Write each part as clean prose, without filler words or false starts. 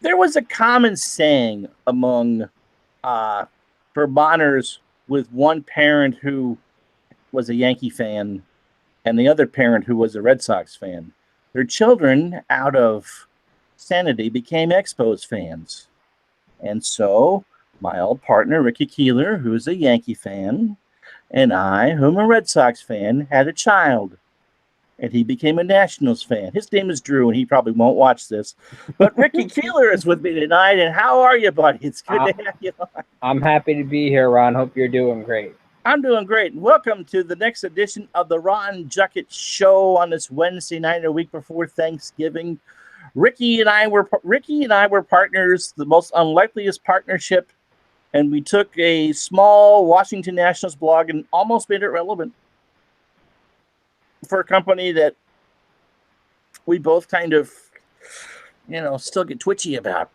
There was a common saying among Vermonters with one parent who was a Yankee fan and the other parent who was a Red Sox fan. Their children, out of sanity, became Expos fans. And so my old partner, Ricky Keeler, who's a Yankee fan, and I, whom a Red Sox fan, had a child. And he became a Nationals fan. His name is Drew, and he probably won't watch this. But Ricky Keeler is with me tonight. And how are you, buddy? It's good to have you on. I'm happy to be here, Ron. Hope you're doing great. I'm doing great. Welcome to the next edition of the Ron Juckett Show on this Wednesday night, a week before Thanksgiving. Ricky and I were partners, the most unlikeliest partnership, and we took a small Washington Nationals blog and almost made it relevant for a company that we both kind of, still get twitchy about.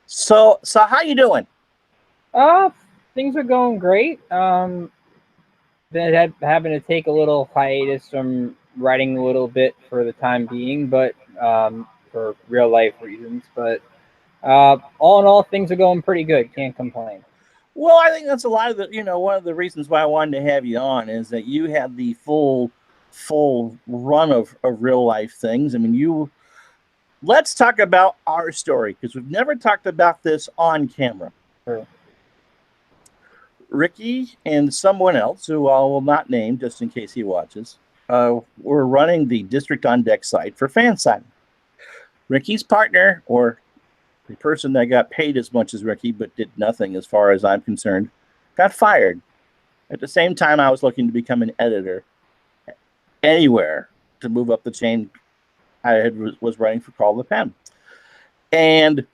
So how you doing? Things are going great. Been having to take a little hiatus from writing a little bit for the time being, but for real life reasons. But all in all, things are going pretty good. Can't complain. Well, I think that's a lot of the, one of the reasons why I wanted to have you on is that you had the full run of real life things. I mean, let's talk about our story because we've never talked about this on camera. Sure. Ricky and someone else who I will not name just in case he watches, were running the District on Deck site for FanSign. Ricky's partner, or the person that got paid as much as Ricky but did nothing as far as I'm concerned, got fired. At the same time, I was looking to become an editor anywhere to move up the chain. I was writing for Call the Pen. And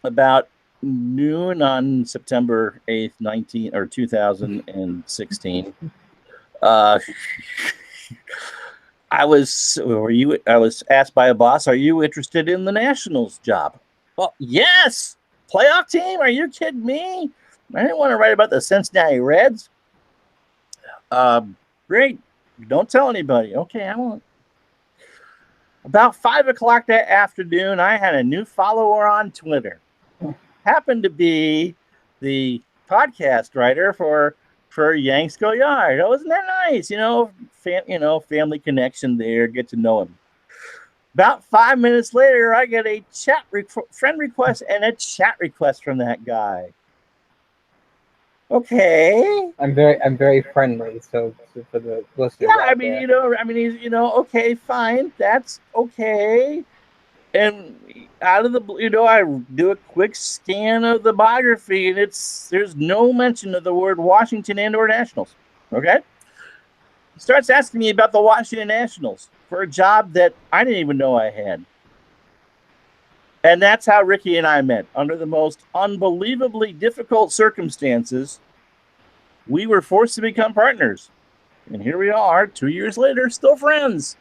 about noon on September 8th, 2016, I was asked by a boss, "Are you interested in the Nationals job?" Well, yes. Playoff team? Are you kidding me? I didn't want to write about the Cincinnati Reds. Great. Don't tell anybody. Okay, I won't. About 5 o'clock that afternoon, I had a new follower on Twitter. Happened to be the podcast writer for Yanks Go Yard. Oh, isn't that nice? Family connection there. Get to know him. About 5 minutes later, I get a friend request and a chat request from that guy. Okay. I'm very friendly, so for the listeners. Yeah, I mean, he's, okay, fine, that's okay. And out of the, I do a quick scan of the biography, and there's no mention of the word Washington and/or Nationals. Okay. He starts asking me about the Washington Nationals for a job that I didn't even know I had. And that's how Ricky and I met. Under the most unbelievably difficult circumstances, we were forced to become partners. And here we are, 2 years later, still friends.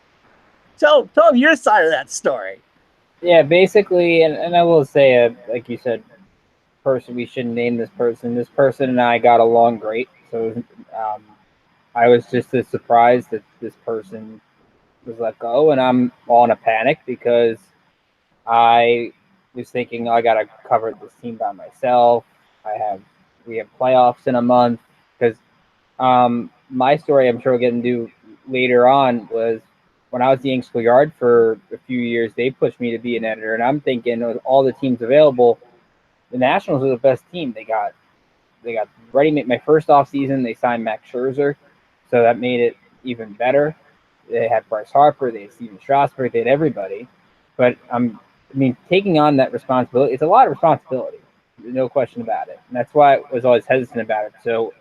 Tell them your side of that story. Yeah, basically, and I will say, like you said, we shouldn't name this person. This person and I got along great. So I was just as surprised that this person was let go, and I'm all in a panic because I was thinking I got to cover this team by myself. We have playoffs in a month because my story, I'm sure we'll get into later on, was when I was the Yanks Go Yard for a few years, they pushed me to be an editor, and I'm thinking with all the teams available, the Nationals are the best team. They got ready. My first off season, they signed Max Scherzer, so that made it even better. They had Bryce Harper, they had Steven Strasburg, they had everybody. But taking on that responsibility, it's a lot of responsibility, no question about it. And that's why I was always hesitant about it. So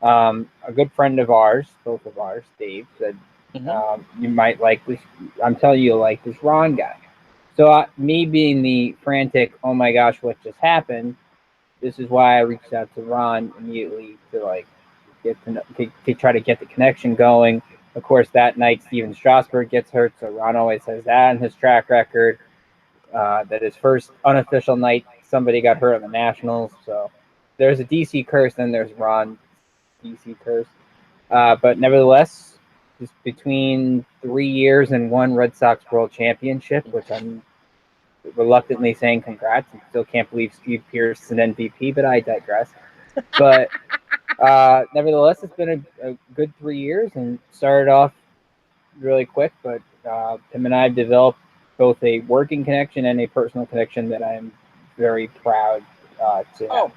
a good friend of ours, both of ours, Dave, said, you might like this. I'm telling you, like this Ron guy. So me being the frantic, oh my gosh, what just happened? This is why I reached out to Ron immediately to to try to get the connection going. Of course, that night Steven Strasburg gets hurt, so Ron always has that in his track record. That his first unofficial night, somebody got hurt on the Nationals. So there's a DC curse, and there's Ron DC curse. But nevertheless, just between 3 years and one Red Sox World Championship, which I'm reluctantly saying congrats. I still can't believe Steve Pearce is an MVP, but I digress. But nevertheless, it's been a good 3 years and started off really quick, but him and I have developed both a working connection and a personal connection that I'm very proud to have. Oh,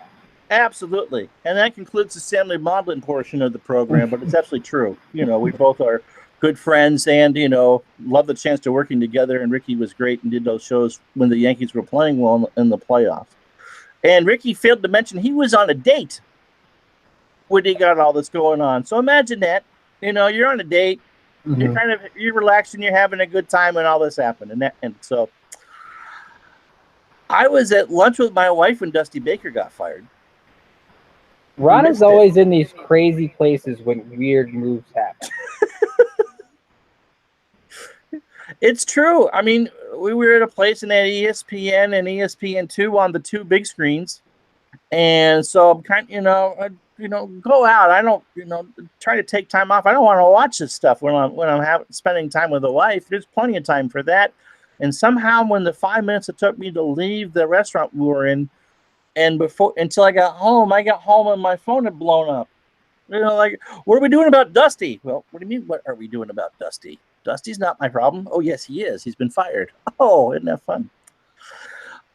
absolutely. And that concludes the family modeling portion of the program, but it's absolutely true. We both are good friends and, love the chance to working together. And Ricky was great and did those shows when the Yankees were playing well in the playoffs. And Ricky failed to mention he was on a date when he got all this going on. So imagine that. You're on a date, Mm-hmm. you're relaxing, you're having a good time when all this happened. And so I was at lunch with my wife when Dusty Baker got fired. We Ron is missed it. always in these crazy places when weird moves happen. It's true. I mean, we were at a place in that ESPN and ESPN2 on the two big screens. And so I'm kind of, go out. I don't, try to take time off. I don't want to watch this stuff when I'm spending time with the wife. There's plenty of time for that. And somehow when the 5 minutes it took me to leave the restaurant we were in and until I got home and my phone had blown up. Like, what are we doing about Dusty? Well, what do you mean? What are we doing about Dusty? Dusty's not my problem. Oh, yes, he is. He's been fired. Oh, isn't that fun?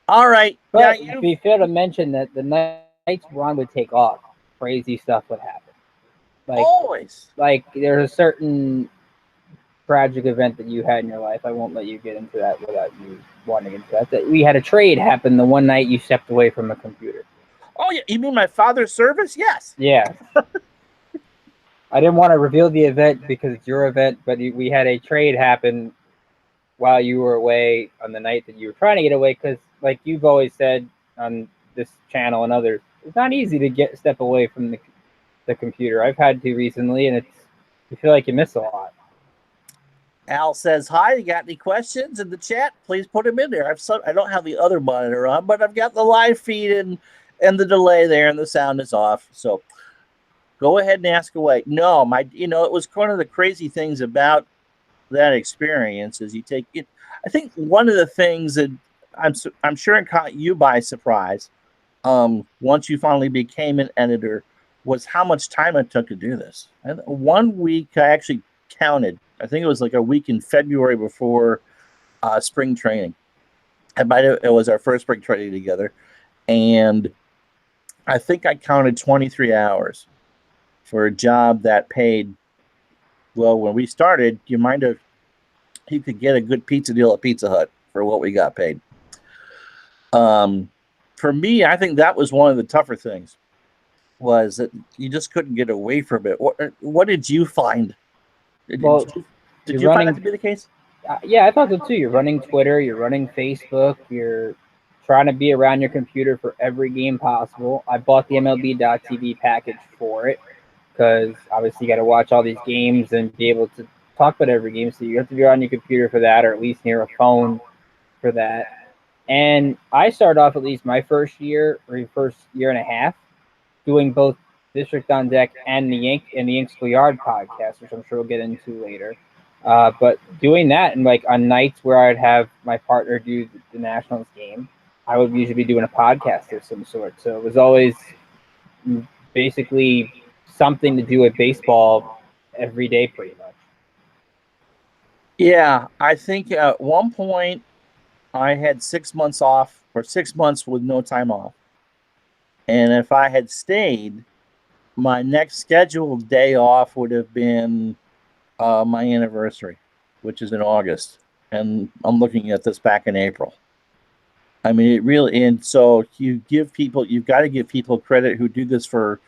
All right. But it'd be fair to mention that the nights Ron would take off, crazy stuff would happen. Always. Like there's a certain tragic event that you had in your life. I won't let you get into that without you wanting into that. That we had a trade happen the one night you stepped away from a computer. Oh, yeah. You mean my father's service? Yes. Yeah. I didn't want to reveal the event because it's your event, but we had a trade happen while you were away on the night that you were trying to get away. Because, like you've always said on this channel and others, it's not easy to step away from the computer. I've had to recently, and you feel like you miss a lot. Al says, hi, you got any questions in the chat? Please put them in there. I don't have the other monitor on, but I've got the live feed and the delay there, and the sound is off. So go ahead and ask away. No, it was one of the crazy things about that experience is you take it. I think one of the things that I'm sure it caught you by surprise, once you finally became an editor, was how much time it took to do this. And 1 week, I actually counted. I think it was like a week in February before spring training. It was our first spring training together, and I think I counted 23 hours for a job that paid. Well, when we started, you could get a good pizza deal at Pizza Hut for what we got paid. For me, I think that was one of the tougher things, was that you just couldn't get away from it. What did you find? Did you find that to be the case? Yeah, I thought so too. You're running Twitter, you're running Facebook, you're trying to be around your computer for every game possible. I bought the MLB.TV package for it because obviously you got to watch all these games and be able to talk about every game. So you have to be on your computer for that, or at least near a phone for that. And I started off at least my first year and a half doing both District on Deck and the Yank Schoolyard podcast, which I'm sure we'll get into later. But doing that, and like on nights where I'd have my partner do the Nationals game, I would usually be doing a podcast of some sort. So it was always basically something to do with baseball every day, pretty much. Yeah, I think at one point I had 6 months off, or 6 months with no time off. And if I had stayed, my next scheduled day off would have been my anniversary, which is in August. And I'm looking at this back in April. I mean, it really, and so you've got to give people credit who do this who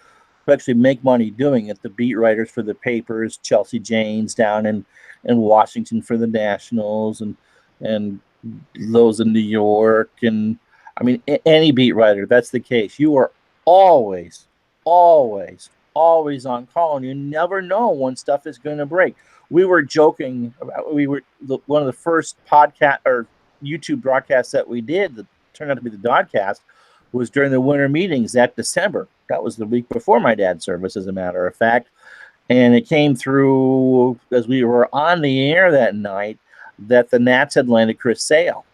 actually make money doing it. The beat writers for the papers, Chelsea Janes down in Washington for the Nationals, and those in New York. And I mean, any beat writer, that's the case. You are always, always, always on call, and you never know when stuff is going to break. We were joking about, one of the first podcast or YouTube broadcasts that we did that turned out to be the Dodcast was during the winter meetings that December. That was the week before my dad's service, as a matter of fact. And it came through as we were on the air that night that the Nats had landed Chris Sale.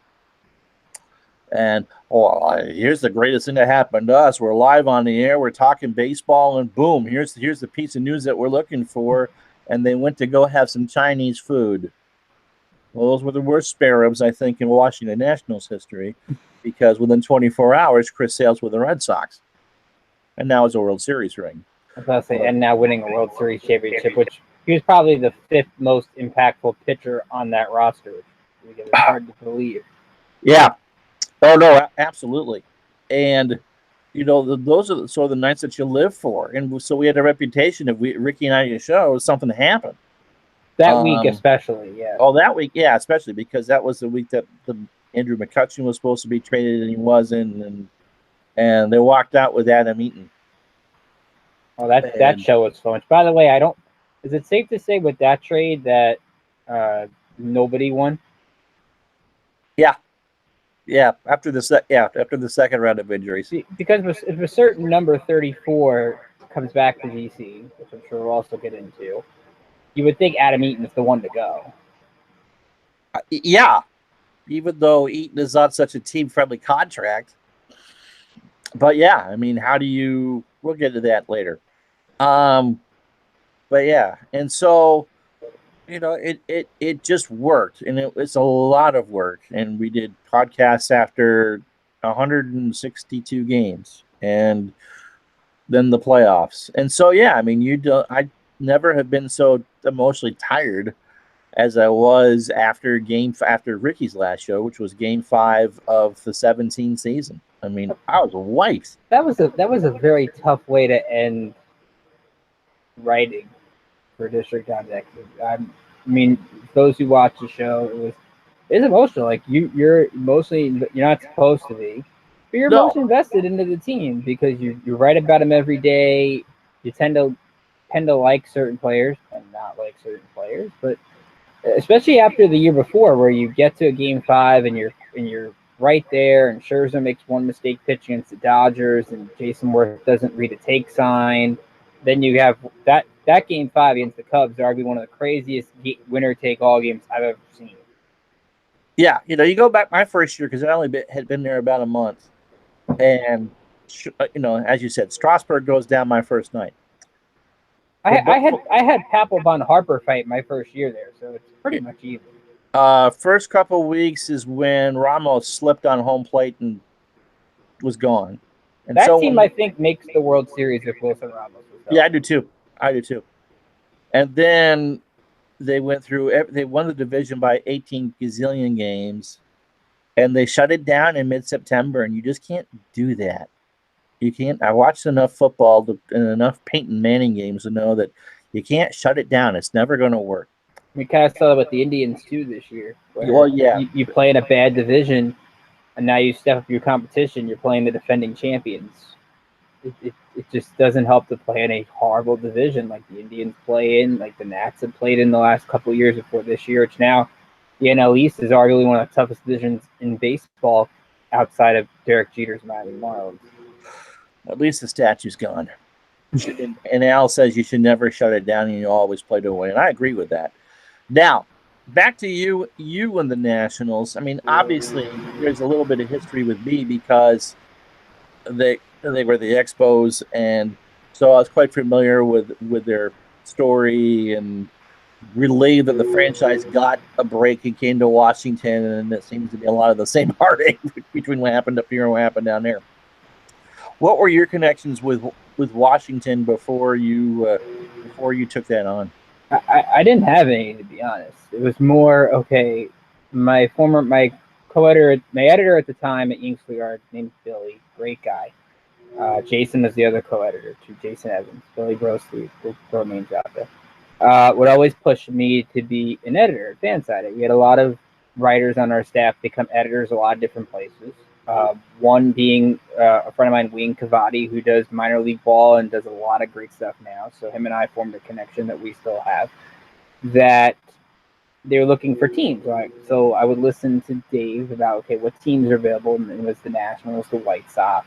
And here's the greatest thing that happened to us. We're live on the air. We're talking baseball, and boom, here's the piece of news that we're looking for. And they went to go have some Chinese food. Well, those were the worst spare ribs, I think, in Washington Nationals history, because within 24 hours, Chris Sale's with the Red Sox, and now it's a World Series ring. I was about to say, and now winning a World Series championship, which he was probably the 5th most impactful pitcher on that roster. It's hard to believe. Yeah. Oh no, absolutely. And those are sort of the nights that you live for. And so we had a reputation of Ricky and I at the show, something happened. That week especially, yeah. Oh, that week, yeah, especially because that was the week that Andrew McCutcheon was supposed to be traded and he wasn't, and they walked out with Adam Eaton. Oh, that show was so much. By the way, is it safe to say with that trade that nobody won? Yeah, after the second round of injuries. Because if a certain number 34 comes back to DC, which I'm sure we'll also get into, you would think Adam Eaton is the one to go. Yeah, even though Eaton is not such a team-friendly contract. But yeah, I mean, we'll get to that later. But yeah, and so it just worked, and it's a lot of work, and we did podcasts after 162 games, and then the playoffs, and so yeah, I mean, I never have been so emotionally tired as I was after Ricky's last show, which was Game 5 of the 17 season. I mean, I was wiped. That was a very tough way to end writing for District Contact. I mean, those who watch the show, it's emotional. Like you're not supposed to be, but you're most invested into the team because you write about them every day. You tend to like certain players and not like certain players, but especially after the year before, where you get to a Game 5 and you're right there, and Scherzer makes one mistake pitching against the Dodgers, and Jason Worth doesn't read a take sign. Then you have that Game 5 against the Cubs, arguably one of the craziest winner-take-all games I've ever seen. Yeah, you go back my first year because I only had been there about a month, and as you said, Strasburg goes down my first night. I had Papelbon Harper fight my first year there, so it's pretty much even. First couple of weeks is when Ramos slipped on home plate and was gone. And that team, I think, makes the World Series if Wilson Ramos was gone. Yeah, I do too. And then they went through. They won the division by 18 gazillion games, and they shut it down in mid-September. And you just can't do that. You can't. I watched enough football and enough Peyton Manning games to know that you can't shut it down. It's never going to work. We kind of saw that with the Indians too this year. Well, yeah, you play in a bad division, and now you step up your competition. You're playing the defending champions. It just doesn't help to play in a horrible division like the Indians play in, like the Nats have played in the last couple of years before this year. Which now the NL East is arguably one of the toughest divisions in baseball outside of Derek Jeter's Miami Marlins. At least the statue's gone. And Al says you should never shut it down and you always play to win. And I agree with that. Now, back to you and the Nationals. I mean, obviously, there's a little bit of history with me because they were the Expos, and so I was quite familiar with their story and relayed that the franchise got a break and came to Washington, and it seems to be a lot of the same heartache between what happened up here and what happened down there. What were your connections with Washington before you took that on? I didn't have any, to be honest. It was more, okay, my co-editor, my editor at the time at Yankees Yard, named Billy, great guy. Jason was the other co-editor, too, Jason Evans. Billy Grossly, we'll throw names out there. Would always push me to be an editor at Fansided. We had a lot of writers on our staff become editors a lot of different places. One being a friend of mine, Wayne Cavati, who does minor league ball and does a lot of great stuff now. So him and I formed a connection that we still have. That they were looking for teams, right? So I would listen to Dave about, okay, what teams are available, and it was the Nationals, the White Sox.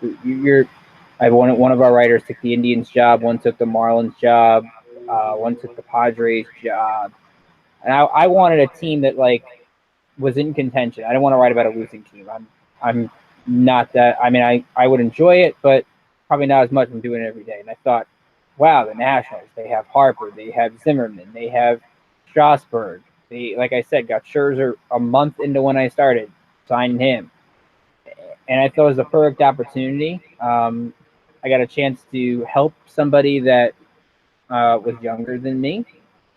One of our writers took the Indians job, one took the Marlins job, one took the Padres job, and I wanted a team that was in contention. I didn't want to write about a losing team. I'm not that. I mean, I would enjoy it, but probably not as much as I'm doing it every day. And I thought, wow, the Nationals, they have Harper, they have Zimmerman, they have Strasburg. They, like I said, got Scherzer a month into when I started signing him. And I thought it was a perfect opportunity. I got a chance to help somebody that was younger than me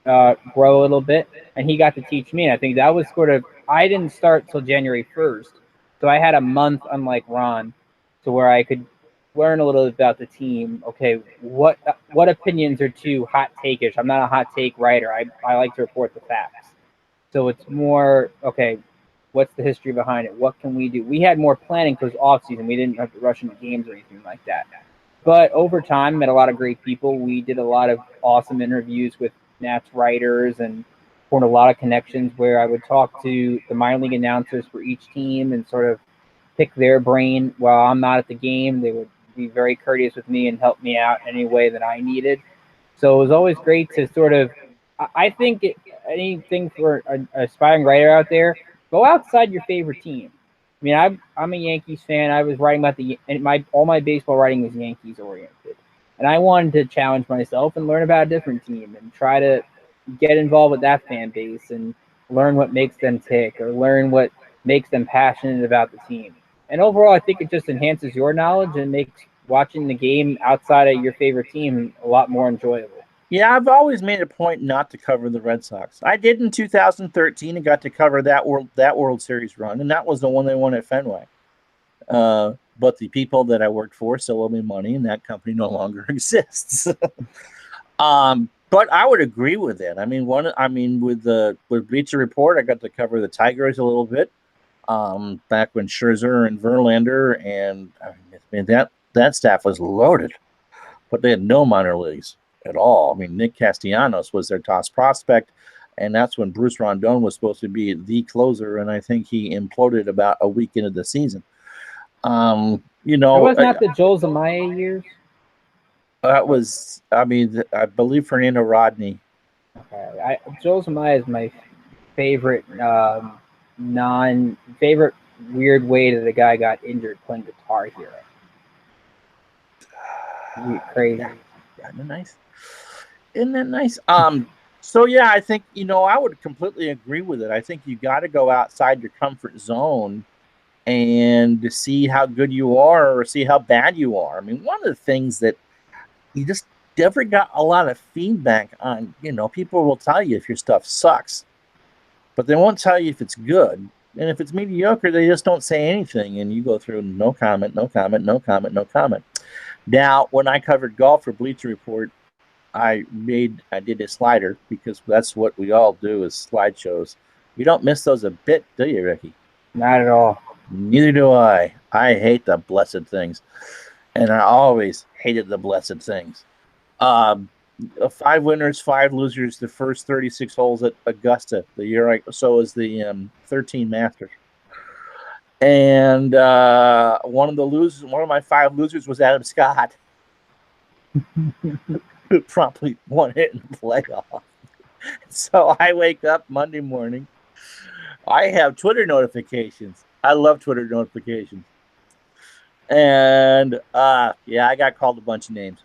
grow a little bit, and he got to teach me. And I think that was sort of, I didn't start till January 1st, so I had a month, unlike Ron, to where I could learn a little bit about the team. Okay, what opinions are too hot take-ish? I'm not a hot take writer. I like to report the facts. So it's more, okay, what's the history behind it? What can we do? We had more planning because off season. We didn't have to rush into games or anything like that. But over time, met a lot of great people. We did a lot of awesome interviews with Nats writers and formed a lot of connections where I would talk to the minor league announcers for each team and sort of pick their brain while I'm not at the game. They would be very courteous with me and help me out any way that I needed. So it was always great to sort of, I think anything for an aspiring writer out there, go outside your favorite team. I mean, I'm a Yankees fan. I was writing about and all my baseball writing was Yankees oriented, and I wanted to challenge myself and learn about a different team and try to get involved with that fan base and learn what makes them tick or learn what makes them passionate about the team. And overall, I think it just enhances your knowledge and makes watching the game outside of your favorite team a lot more enjoyable. Yeah, I've always made a point not to cover the Red Sox. I did in 2013 and got to cover that World Series run, and that was the one they won at Fenway. But the people that I worked for still owe me money, and that company no longer exists. But I would agree with it. I mean, with Bleacher Report, I got to cover the Tigers a little bit. Back when Scherzer and Verlander and I mean that staff was loaded, but they had no minor leagues at all. I mean, Nick Castellanos was their top prospect, and that's when Bruce Rondon was supposed to be the closer, and I think he imploded about a week into the season. It was not the Joel Zamaya years. That was, I mean, I believe Fernando Rodney. Okay, Joel Zamaya is my favorite favorite weird way that the guy got injured playing Guitar Hero. Crazy. Yeah, isn't that nice? Isn't that nice? So yeah, I think I would completely agree with it. I think you got to go outside your comfort zone and to see how good you are or see how bad you are. I mean, one of the things that you just never got a lot of feedback on, people will tell you if your stuff sucks, but they won't tell you if it's good. And if it's mediocre, they just don't say anything. And you go through no comment, no comment, no comment, no comment. Now, when I covered golf for Bleacher Report, I did a slider because that's what we all do is slideshows. You don't miss those a bit, do you, Ricky? Not at all. Neither do I. I hate the blessed things. And I always hated the blessed things. 5 winners, 5 losers, the first 36 holes at Augusta, the year so is the 13 Masters. And one of my 5 losers was Adam Scott, who promptly won it in the playoff. So I wake up Monday morning. I have Twitter notifications. I love Twitter notifications. And I got called a bunch of names.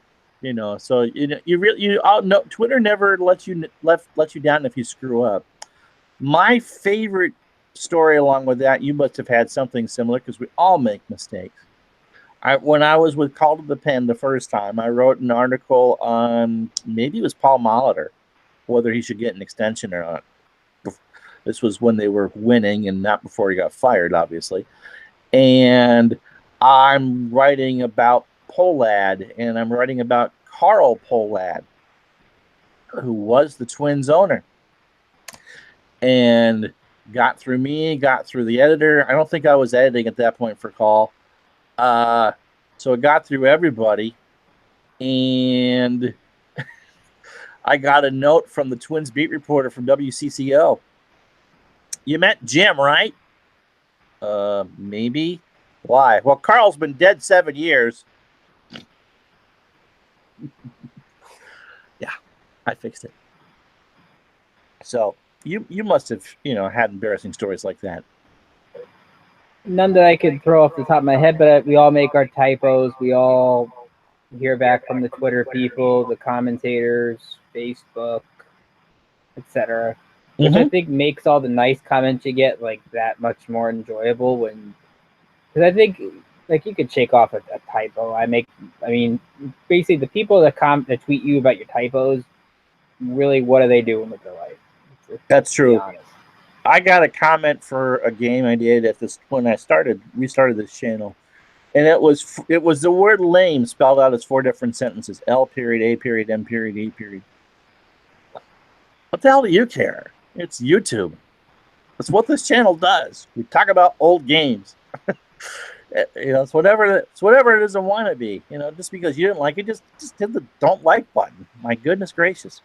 So you all know Twitter never lets you down if you screw up. My favorite story along with that, you must have had something similar because we all make mistakes. When I was with Call to the Pen the first time, I wrote an article on maybe it was Paul Molitor, whether he should get an extension or not. This was when they were winning and not before he got fired, obviously. And I'm writing about Pohlad, and I'm writing about Carl Pohlad, who was the Twins owner. And got through me, got through the editor. I don't think I was editing at that point for Call. So it got through everybody. And I got a note from the Twins beat reporter from WCCO. You met Jim, right? Maybe. Why? Well, Carl's been dead 7 years. Yeah, I fixed it. So you must have, had embarrassing stories like that. None that I could throw off the top of my head, but we all make our typos. We all hear back from the Twitter people, the commentators, Facebook, etc. Which I Mm-hmm. think makes all the nice comments you get like that much more enjoyable. When because I think like you could shake off a typo. I mean, basically the people that tweet you about your typos, really, what are they doing with their life? That's To be true. honest. I got a comment for a game I did at this when we started this channel, and it was the word lame spelled out as 4 different sentences: L period, A period, M period, E period. What the hell do you care? It's YouTube. That's what this channel does. We talk about old games. It's whatever it is I want to be. Just because you didn't like it, just hit the don't like button. My goodness gracious.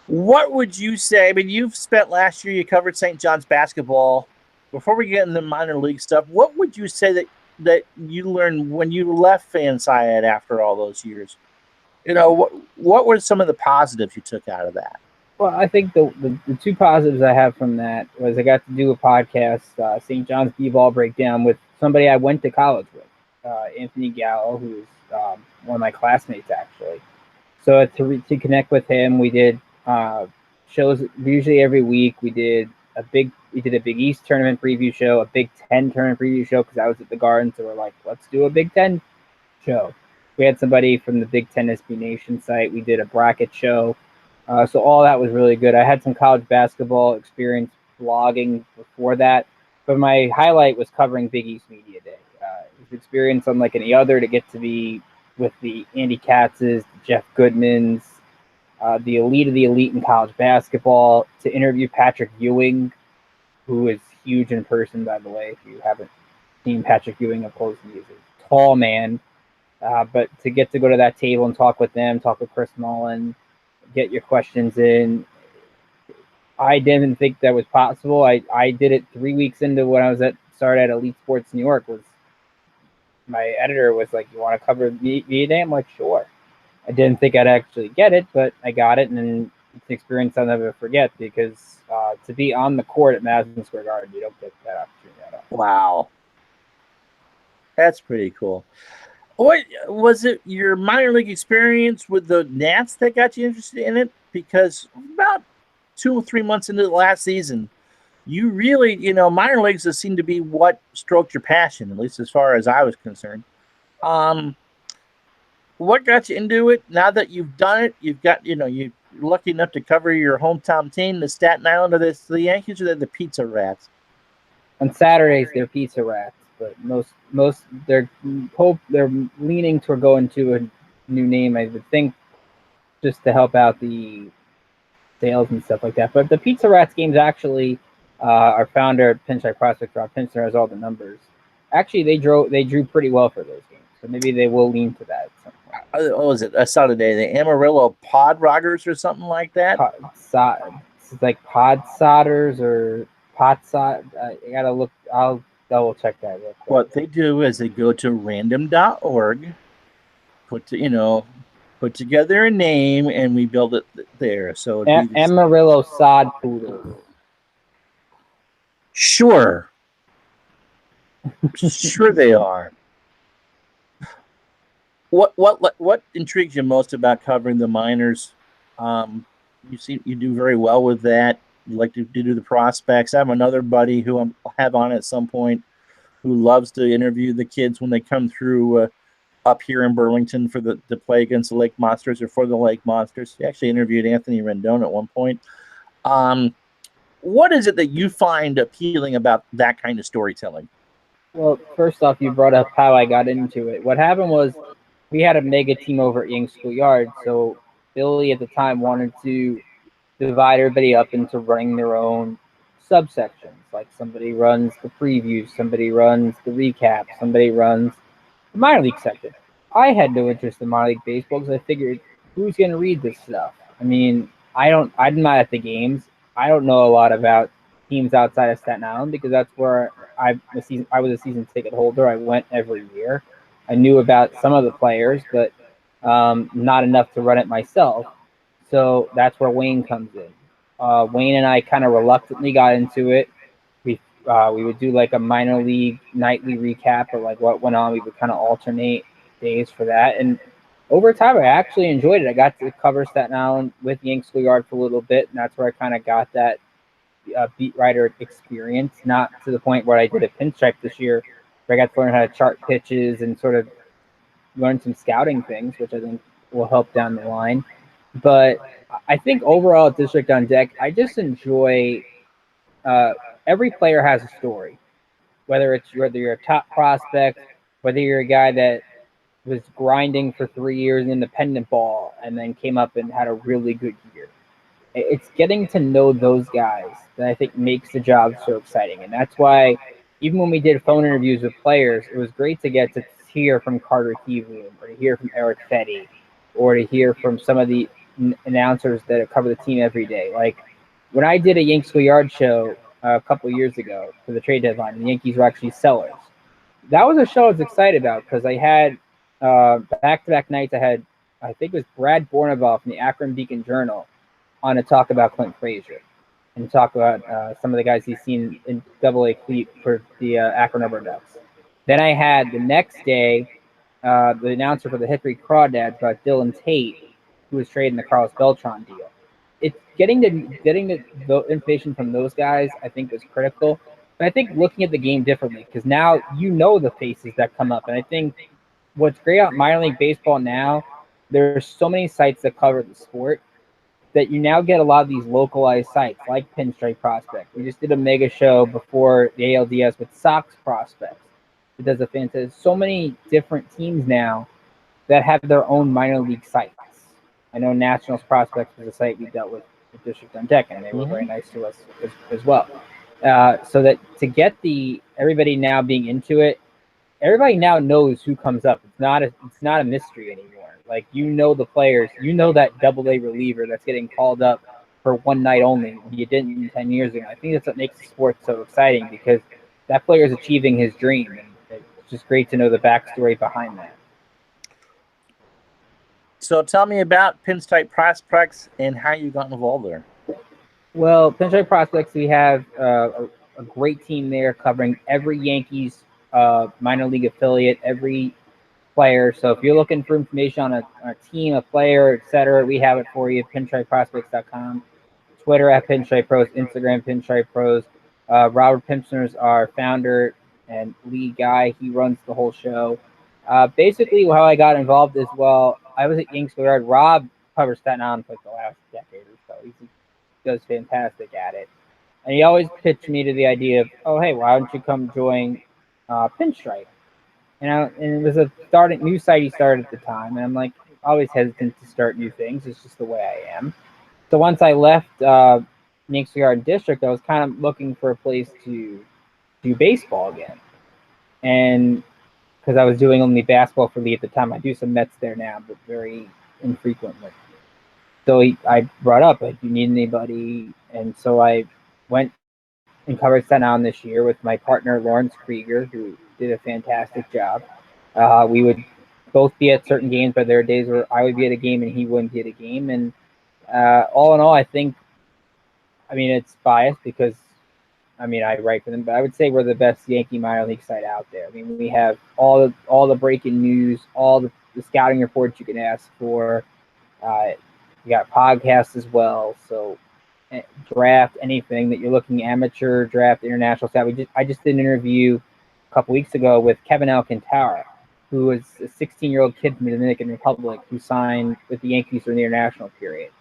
What would you say? I mean, you've spent last year. You covered St. John's basketball. Before we get into minor league stuff, what would you say that you learned when you left Fanside after all those years? What were some of the positives you took out of that? Well, I think the two positives I have from that was I got to do a podcast, St. John's B-Ball Breakdown, with somebody I went to college with, Anthony Gallo, who's one of my classmates, actually. So to connect with him, we did shows usually every week. We did a Big East tournament preview show, a Big Ten tournament preview show because I was at the Garden, so we're like, let's do a Big Ten show. We had somebody from the Big Ten SB Nation site. We did a bracket show. So all that was really good. I had some college basketball experience blogging before that, but my highlight was covering Big East Media Day. It was experience unlike any other to get to be with the Andy Katz's, Jeff Goodman's, the elite of the elite in college basketball, to interview Patrick Ewing, who is huge in person, by the way. If you haven't seen Patrick Ewing, of course, he is a tall man. But to get to go to that table and talk with them, talk with Chris Mullen, get your questions in. I didn't think that was possible. I did it 3 weeks into when I was started at Elite Sports New York. Was my editor was like, "You want to cover media day?" I'm like, "Sure." I didn't think I'd actually get it, but I got it, and it's an experience I'll never forget because to be on the court at Madison Square Garden, you don't get that opportunity at all. Wow, that's pretty cool. What was it? Your minor league experience with the Nats that got you interested in it? Because about 2 or 3 months into the last season, you really, minor leagues has seemed to be what stroked your passion, at least as far as I was concerned. Um, what got you into it? Now that you've done it, you've got, you're lucky enough to cover your hometown team, the Staten Island, or the Yankees, or the Pizza Rats. On Saturdays, they're pizza rats, but most they're leaning toward going to a new name. I would think just to help out the sales and stuff like that. But the Pizza Rats games actually, our founder Pinstripe Prospect Rob Pinster has all the numbers. Actually, they drew pretty well for those games, so maybe they will lean to that at some point. What was it? I saw today the Amarillo Pod Roggers or something like that. It's like pod sodders or pot sod. I gotta look. I'll double check that real quick. What they do is they go to random.org, put together a name, and we build it there. So it'd be Amarillo sod poodles. Sure. Sure they are. What intrigues you most about covering the minors? You do very well with that. You like to do the prospects. I have another buddy who I'll have on at some point who loves to interview the kids when they come through up here in Burlington for the play against the Lake Monsters or for the Lake Monsters. He actually interviewed Anthony Rendon at one point. What is it that you find appealing about that kind of storytelling? Well, first off, you brought up how I got into it. What happened was we had a mega team over at Ying Schoolyard, so Billy at the time wanted to divide everybody up into running their own subsections. Like somebody runs the previews, somebody runs the recap, somebody runs the minor league section. I had no interest in minor league baseball because I figured, who's going to read this stuff? I mean, I'm not at the games. I don't know a lot about teams outside of Staten Island because that's where I was a season ticket holder. I went every year. I knew about some of the players, but not enough to run it myself. So that's where Wayne comes in. Wayne and I kind of reluctantly got into it. We We would do like a minor league nightly recap of like what went on. We would kind of alternate days for that, and over time, I actually enjoyed it. I got to cover Staten Island with Yank Schoolyard for a little bit, and that's where I kind of got that beat writer experience. Not to the point where I did a pinstripe this year, where I got to learn how to chart pitches and sort of learn some scouting things, which I think will help down the line. But I think overall, District on Deck, I just enjoy. Uh, every player has a story, whether you're a top prospect, whether you're a guy that was grinding for 3 years in independent ball and then came up and had a really good year. It's getting to know those guys that I think makes the job so exciting. And that's why even when we did phone interviews with players, it was great to get to hear from Carter Keeler or to hear from Eric Fetty or to hear from some of the announcers that cover the team every day. Like when I did a Yankees Yard show a couple of years ago for the trade deadline, the Yankees were actually sellers. That was a show I was excited about because I had back-to-back nights. I think it was Brad Bornabal from the Akron Beacon Journal on to talk about Clint Frazier and talk about some of the guys he's seen in Double A Cleat for the Akron Rubber Ducks. Then I had the next day the announcer for the Hickory Crawdads about Dylan Tate, who was trading the Carlos Beltran deal. It's getting the information from those guys, I think, was critical. But I think looking at the game differently because now you know the faces that come up, and I think what's great about minor league baseball now, there's so many sites that cover the sport that you now get a lot of these localized sites like Pinstripe Prospect. We just did a mega show before the ALDS with Sox Prospects. It does a fantastic. So many different teams now that have their own minor league sites. I know Nationals Prospects was a site we dealt with District on Deck, and they were very nice to us as well. So that to get everybody now being into it, everybody now knows who comes up. It's not a mystery anymore. Like you know the players, you know that Double A reliever that's getting called up for one night only. You didn't 10 years ago. I think that's what makes the sport so exciting because that player is achieving his dream, and it's just great to know the backstory behind that. So tell me about Pinstripe Prospects and how you got involved there. Well, Pinstripe Prospects, we have a great team there covering every Yankees minor league affiliate, every player. So if you're looking for information on a team, a player, etc., we have it for you. PinstripeProspects.com, Twitter at Pinstripe Pros, Instagram Pinstripe Pros. Robert Pimpsner is our founder and lead guy. He runs the whole show. Basically, how I got involved as well, I was at Yankees Yard. Rob covers Staten Island for like the last decade or so. He does fantastic at it. And he always pitched me to the idea of, oh, hey, why don't you come join Pinstripe? And it was a new site he started at the time. And I'm like, always hesitant to start new things. It's just the way I am. So once I left Yankees Yard District, I was kind of looking for a place to do baseball again. And because I was doing only basketball for Lee at the time. I do some Mets there now, but very infrequently. So I brought up, like, you need anybody? And so I went and covered Staten Island this year with my partner, Lawrence Krieger, who did a fantastic job. We would both be at certain games, but there are days where I would be at a game and he wouldn't be at a game. And all in all, I think, I mean, it's biased because I write for them, but I would say we're the best Yankee minor league site out there. I mean, we have all the breaking news, all the scouting reports you can ask for. We got podcasts as well. So draft, anything that you're looking, amateur draft, international scout. I just did an interview a couple weeks ago with Kevin Alcantara, who was a 16-year-old kid from the Dominican Republic who signed with the Yankees during the international period.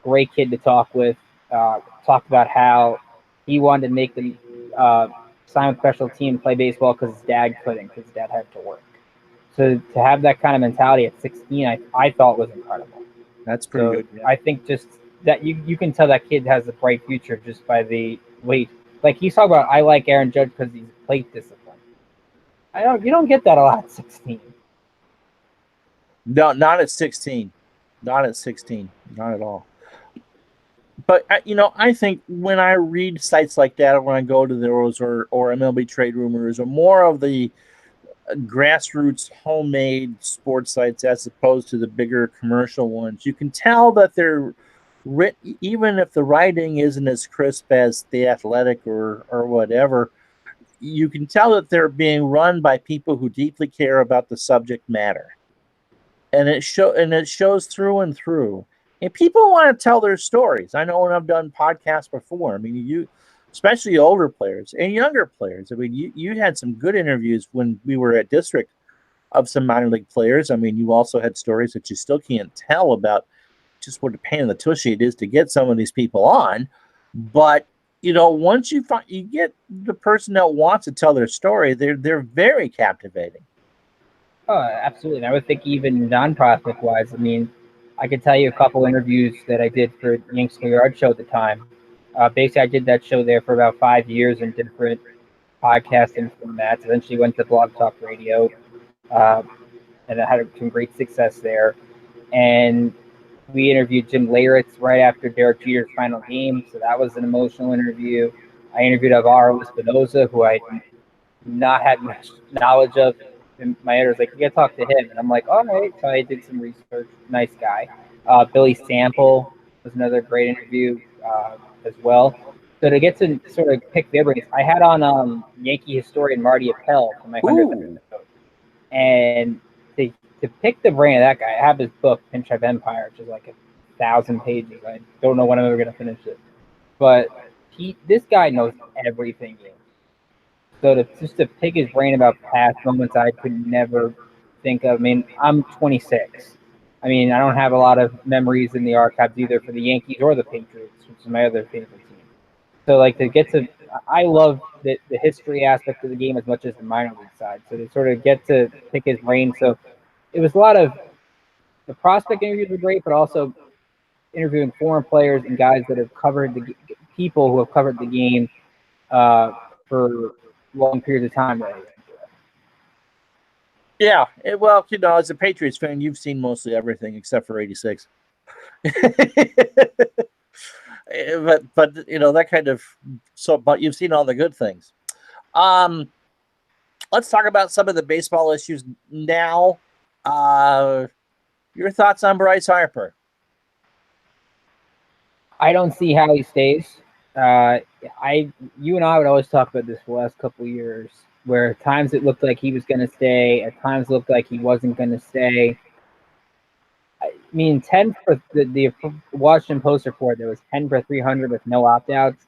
Great kid to talk with. Talked about how he wanted to make the sign with special team, play baseball because his dad couldn't, because his dad had to work. So to have that kind of mentality at 16, I thought was incredible. That's pretty good. Yeah. I think just that you can tell that kid has a bright future just by the weight. Like he's talking about, I like Aaron Judge because he's plate discipline. You don't get that a lot at 16. No, not at 16. Not at 16. Not at all. But, I think when I read sites like that, or when I go to those or MLB Trade Rumors, or more of the grassroots homemade sports sites as opposed to the bigger commercial ones, you can tell that they're even if the writing isn't as crisp as The Athletic or whatever, you can tell that they're being run by people who deeply care about the subject matter, and it shows through and through. And people want to tell their stories. I know when I've done podcasts before. I mean, especially older players and younger players. I mean, you had some good interviews when we were at District of some minor league players. I mean, you also had stories that you still can't tell about just what a pain in the tushy it is to get some of these people on. But once you get the person that wants to tell their story, they're very captivating. Oh, absolutely. And I would think even nonprofit wise, I mean, I could tell you a couple interviews that I did for Yanks Yard Show at the time. Basically, I did that show there for about 5 years in different podcasting formats. Eventually went to Blog Talk Radio, uh, and I had some great success there. And we interviewed Jim Leyritz right after Derek Jeter's final game, so that was an emotional interview. I interviewed Alvaro Espinosa, who I not had much knowledge of. And my editor's like, you gotta talk to him. And I'm like, all right. So I did some research. Nice guy. Billy Sample was another great interview as well. So to get to sort of pick their brains, I had on Yankee historian Marty Appel for my 100th episode. And to pick the brain of that guy, I have his book, Pinstripe Empire, which is like 1,000 pages. I don't know when I'm ever going to finish it. But this guy knows everything. So to pick his brain about past moments I could never think of. I mean, I'm 26. I mean, I don't have a lot of memories in the archives either for the Yankees or the Patriots, which is my other favorite team. So like I love the history aspect of the game as much as the minor league side. So to sort of get to pick his brain. So it was a lot of the prospect interviews were great, but also interviewing foreign players and guys that have covered people who have covered the game for long periods of time. Yeah, well, as a Patriots fan, you've seen mostly everything except for '86. but that kind of but you've seen all the good things. Let's talk about some of the baseball issues now. Your thoughts on Bryce Harper? I don't see how he stays. You and I would always talk about this for the last couple of years, where at times it looked like he was going to stay, at times it looked like he wasn't going to stay. I mean, 10 for the Washington Post report, there was 10 for 300 with no opt-outs.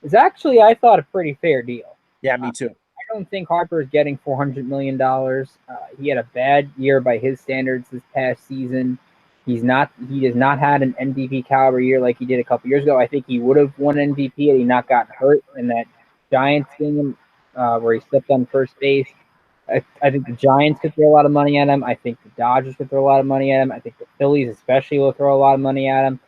It's actually, I thought, a pretty fair deal. Yeah, me too. I don't think Harper is getting $400 million. He had a bad year by his standards this past season. He has not had an MVP caliber year like he did a couple years ago. I think he would have won MVP had he not gotten hurt in that Giants game where he slipped on first base. I think the Giants could throw a lot of money at him. I think the Dodgers could throw a lot of money at him. I think the Phillies especially will throw a lot of money at him.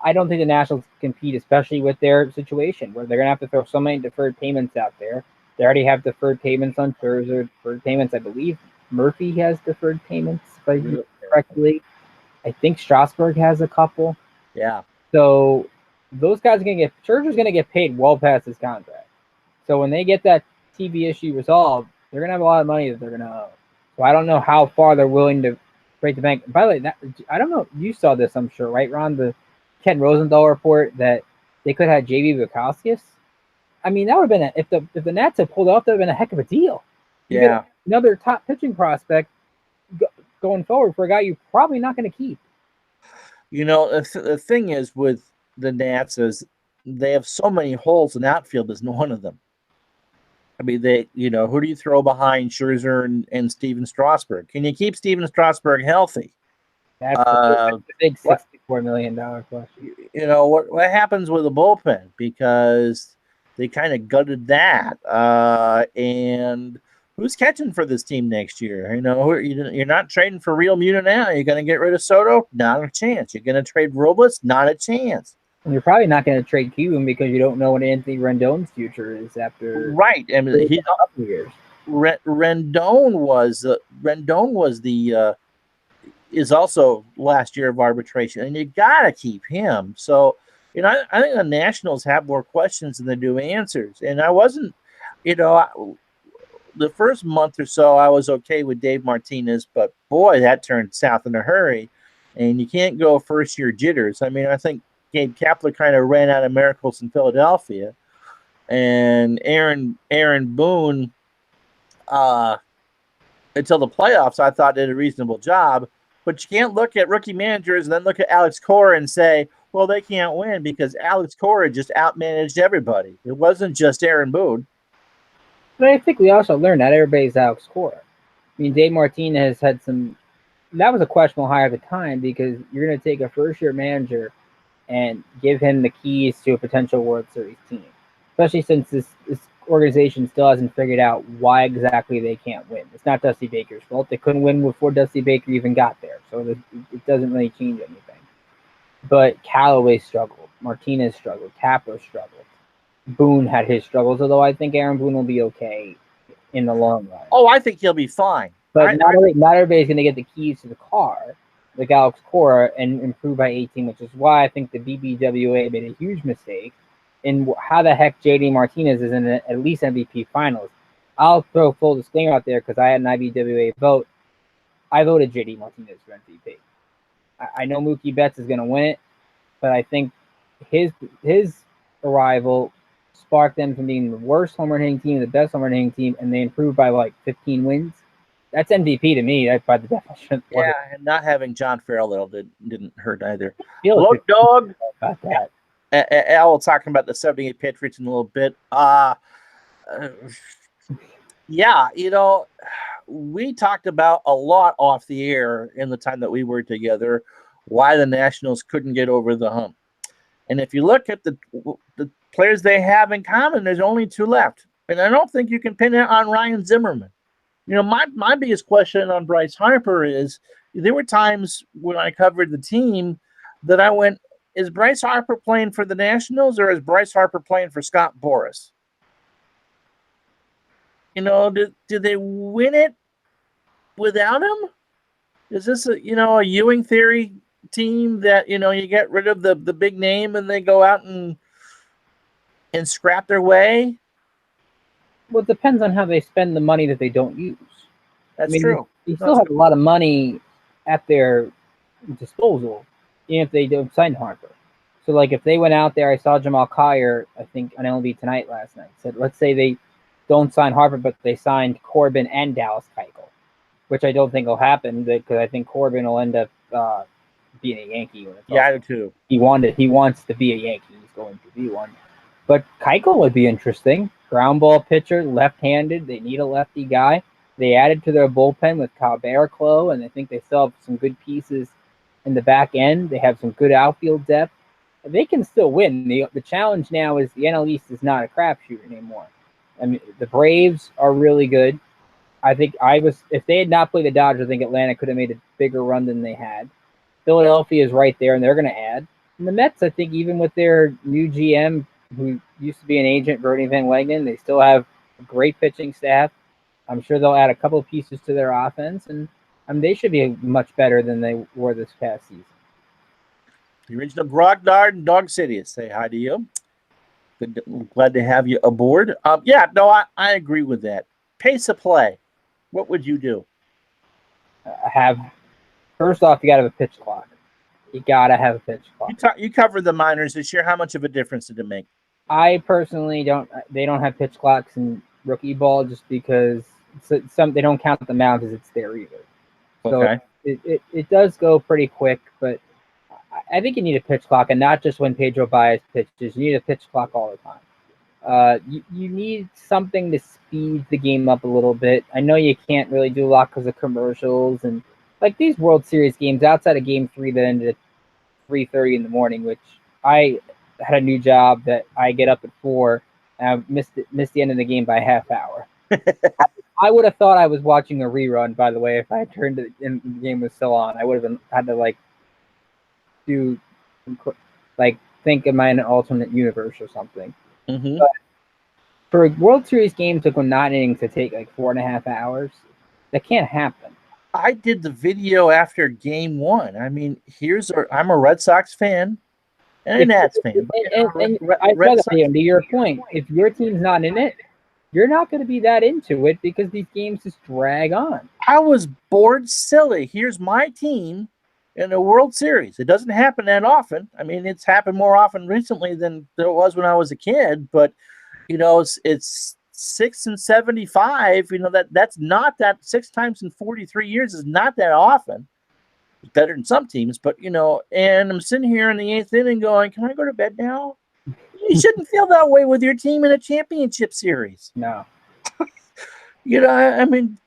I don't think the Nationals compete, especially with their situation where they're going to have to throw so many deferred payments out there. They already have deferred payments on Scherzer, deferred payments. I believe Murphy has deferred payments, if I remember correctly. I think Strasburg has a couple. Yeah. So those guys are going to Scherzer's going to get paid well past his contract. So when they get that TV issue resolved, they're going to have a lot of money that they're going to owe. So I don't know how far they're willing to break the bank. By the way, I don't know. You saw this, I'm sure, right, Ron? The Ken Rosenthal report that they could have J.B. Bukowskis. I mean, that would have been if the Nats had pulled off, that would have been a heck of a deal. You get another top pitching prospect going forward for a guy you're probably not going to keep. The thing is with the Nats is they have so many holes in outfield. There's one of them. I mean, who do you throw behind Scherzer and Steven Strasburg? Can you keep Steven Strasburg healthy? That's the big $64 million question. What happens with the bullpen, because they kind of gutted that. And who's catching for this team next year? You're not trading for Real Muta now. You're going to get rid of Soto? Not a chance. You're going to trade Robles? Not a chance. And you're probably not going to trade Cuban because you don't know what Anthony Rendon's future is after. Right. I mean, he's a couple years. Rendon was is also last year of arbitration, and you got to keep him. So, I think the Nationals have more questions than they do answers. And I wasn't, the first month or so, I was okay with Dave Martinez, but boy, that turned south in a hurry. And you can't go first-year jitters. I mean, I think Gabe Kapler kind of ran out of miracles in Philadelphia, and Aaron Boone, until the playoffs, I thought did a reasonable job. But you can't look at rookie managers and then look at Alex Cora and say, well, they can't win because Alex Cora just outmanaged everybody. It wasn't just Aaron Boone. But I think we also learned that everybody's Alex Cora. I mean, Dave Martinez had some. That was a questionable hire at the time because you're going to take a first-year manager and give him the keys to a potential World Series team, especially since this organization still hasn't figured out why exactly they can't win. It's not Dusty Baker's fault. They couldn't win before Dusty Baker even got there, so it doesn't really change anything. But Callaway struggled. Martinez struggled. Kapler struggled. Boone had his struggles, although I think Aaron Boone will be okay in the long run. Oh, I think he'll be fine. But not everybody's going to get the keys to the car, like Alex Cora, and improve by 18, which is why I think the BBWA made a huge mistake in how the heck JD Martinez is in at least MVP finals. I'll throw full disclaimer out there because I had an IBWA vote. I voted JD Martinez for MVP. I know Mookie Betts is going to win it, but I think his arrival sparked them from being the worst home run hitting team to the best home run hitting team, and they improved by like 15 wins. That's MVP to me. That's by the definition. Yeah, and not having John Farrell though didn't hurt either. Look, dog. About that. Al will talk about the 78 Patriots in a little bit. Yeah, we talked about a lot off the air in the time that we were together why the Nationals couldn't get over the hump. And if you look at the players they have in common, there's only two left. And I don't think you can pin it on Ryan Zimmerman. My biggest question on Bryce Harper is there were times when I covered the team that I went, is Bryce Harper playing for the Nationals or is Bryce Harper playing for Scott Boras? Did they win it without him? Is this a Ewing theory team that, you get rid of the big name and they go out and scrap their way? Well, it depends on how they spend the money that they don't use. That's true. They still have a lot of money at their disposal, even if they don't sign Harper. So, like, if they went out there, I saw Jamal Collier, I think, on MLB Tonight last night, said, let's say they don't sign Harper, but they signed Corbin and Dallas Keuchel, which I don't think will happen because I think Corbin will end up being a Yankee. Yeah, I do too. He wants to be a Yankee. He's going to be one. But Keuchel would be interesting. Ground ball pitcher, left-handed. They need a lefty guy. They added to their bullpen with Kyle Barraclough, and I think they still have some good pieces in the back end. They have some good outfield depth. They can still win. The challenge now is the NL East is not a crapshoot anymore. I mean, the Braves are really good. I think if they had not played the Dodgers, I think Atlanta could have made a bigger run than they had. Philadelphia is right there, and they're going to add. And the Mets, I think, even with their new GM, who used to be an agent, Bernie Van Wagenen, they still have a great pitching staff. I'm sure they'll add a couple of pieces to their offense, and they should be much better than they were this past season. The original Grognard and Dog City, say hi to you. Glad to have you aboard. I agree with that. Pace of play. What would you do? First off, you got to have a pitch clock. You got to have a pitch clock. You covered the minors this year. How much of a difference did it make? I personally don't. They don't have pitch clocks in rookie ball just because they don't count the mound as it's there either. So okay. It does go pretty quick, but I think you need a pitch clock, and not just when Pedro Baez pitches. You need a pitch clock all the time. You need something to speed the game up a little bit. I know you can't really do a lot because of commercials and like these World Series games outside of Game 3 that ended at 3:30 in the morning, which I had a new job that I get up at 4 and I missed the end of the game by a half hour. I would have thought I was watching a rerun, by the way, if I turned it and the game was still on. I would have had to think am I in an alternate universe or something. Mm-hmm. But for a World Series game to go 9 innings to take like 4.5 hours, that can't happen. I did the video after Game 1. I mean, I'm a Red Sox fan and a Nats fan. To your point, if your team's not in it, you're not going to be that into it because these games just drag on. I was bored silly. Here's my team. in a World Series. It doesn't happen that often. I mean, it's happened more often recently than it was when I was a kid, but it's 6 and 75. That's not that 6 times in 43 years is not that often. It's better than some teams, but and I'm sitting here in the eighth inning going, can I go to bed now? You shouldn't feel that way with your team in a championship series. No. I mean,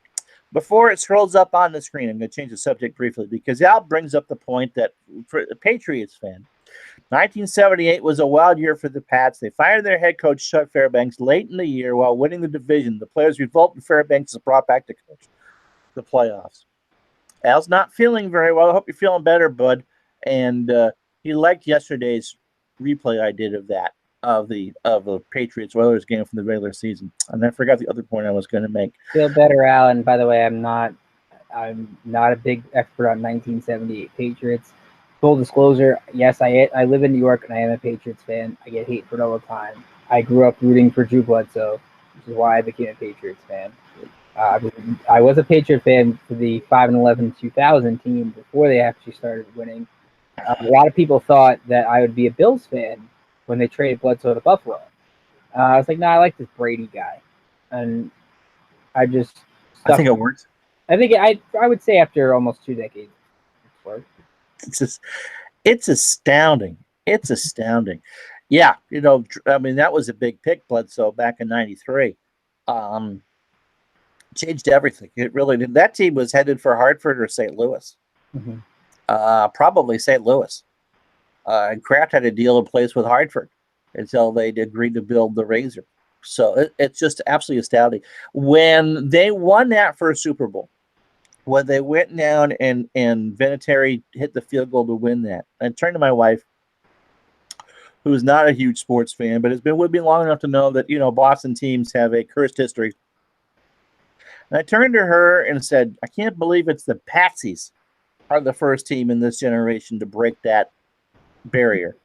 before it scrolls up on the screen, I'm going to change the subject briefly because Al brings up the point that for the Patriots fan, 1978 was a wild year for the Pats. They fired their head coach, Chuck Fairbanks, late in the year while winning the division. The players revolted. Fairbanks is brought back to coach the playoffs. Al's not feeling very well. I hope you're feeling better, bud. And he liked yesterday's replay I did of that, of the Patriots Oilers game from the regular season. And I forgot the other point I was going to make. Feel better, Alan. By the way, I'm not a big expert on 1978 Patriots. Full disclosure, yes, I live in New York and I am a Patriots fan. I get hate for it all the time. I grew up rooting for Drew Bledsoe, which is why I became a Patriots fan. I was a Patriot fan for the 5-11 2000 team before they actually started winning. A lot of people thought that I would be a Bills fan when they traded Bledsoe to Buffalo. I was like, no, I like this Brady guy, and I just. I think it worked. I think I would say after almost 2 decades, it's worked. It's astounding. It's astounding. Yeah, I mean that was a big pick, Bledsoe, back in '93. Changed everything. It really did. That team was headed for Hartford or St. Louis. Mm-hmm. Probably St. Louis. And Kraft had a deal in place with Hartford until they agreed to build the Razor. So it's just absolutely astounding. When they won that first Super Bowl, when they went down and Vinatieri hit the field goal to win that, I turned to my wife, who's not a huge sports fan, but has been with me long enough to know that, Boston teams have a cursed history. And I turned to her and said, I can't believe it's the Patsies are the first team in this generation to break that barrier.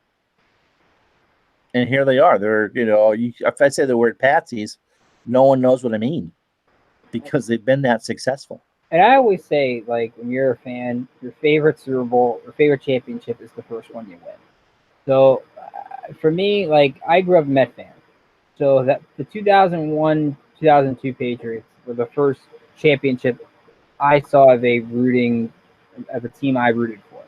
And here they are. They're, if I say the word Patsies, no one knows what I mean because they've been that successful. And I always say, like, when you're a fan, your favorite Super Bowl or favorite championship is the first one you win. So for me, like, I grew up a Met fan. So that the 2001, 2002 Patriots were the first championship I saw of a team I rooted for.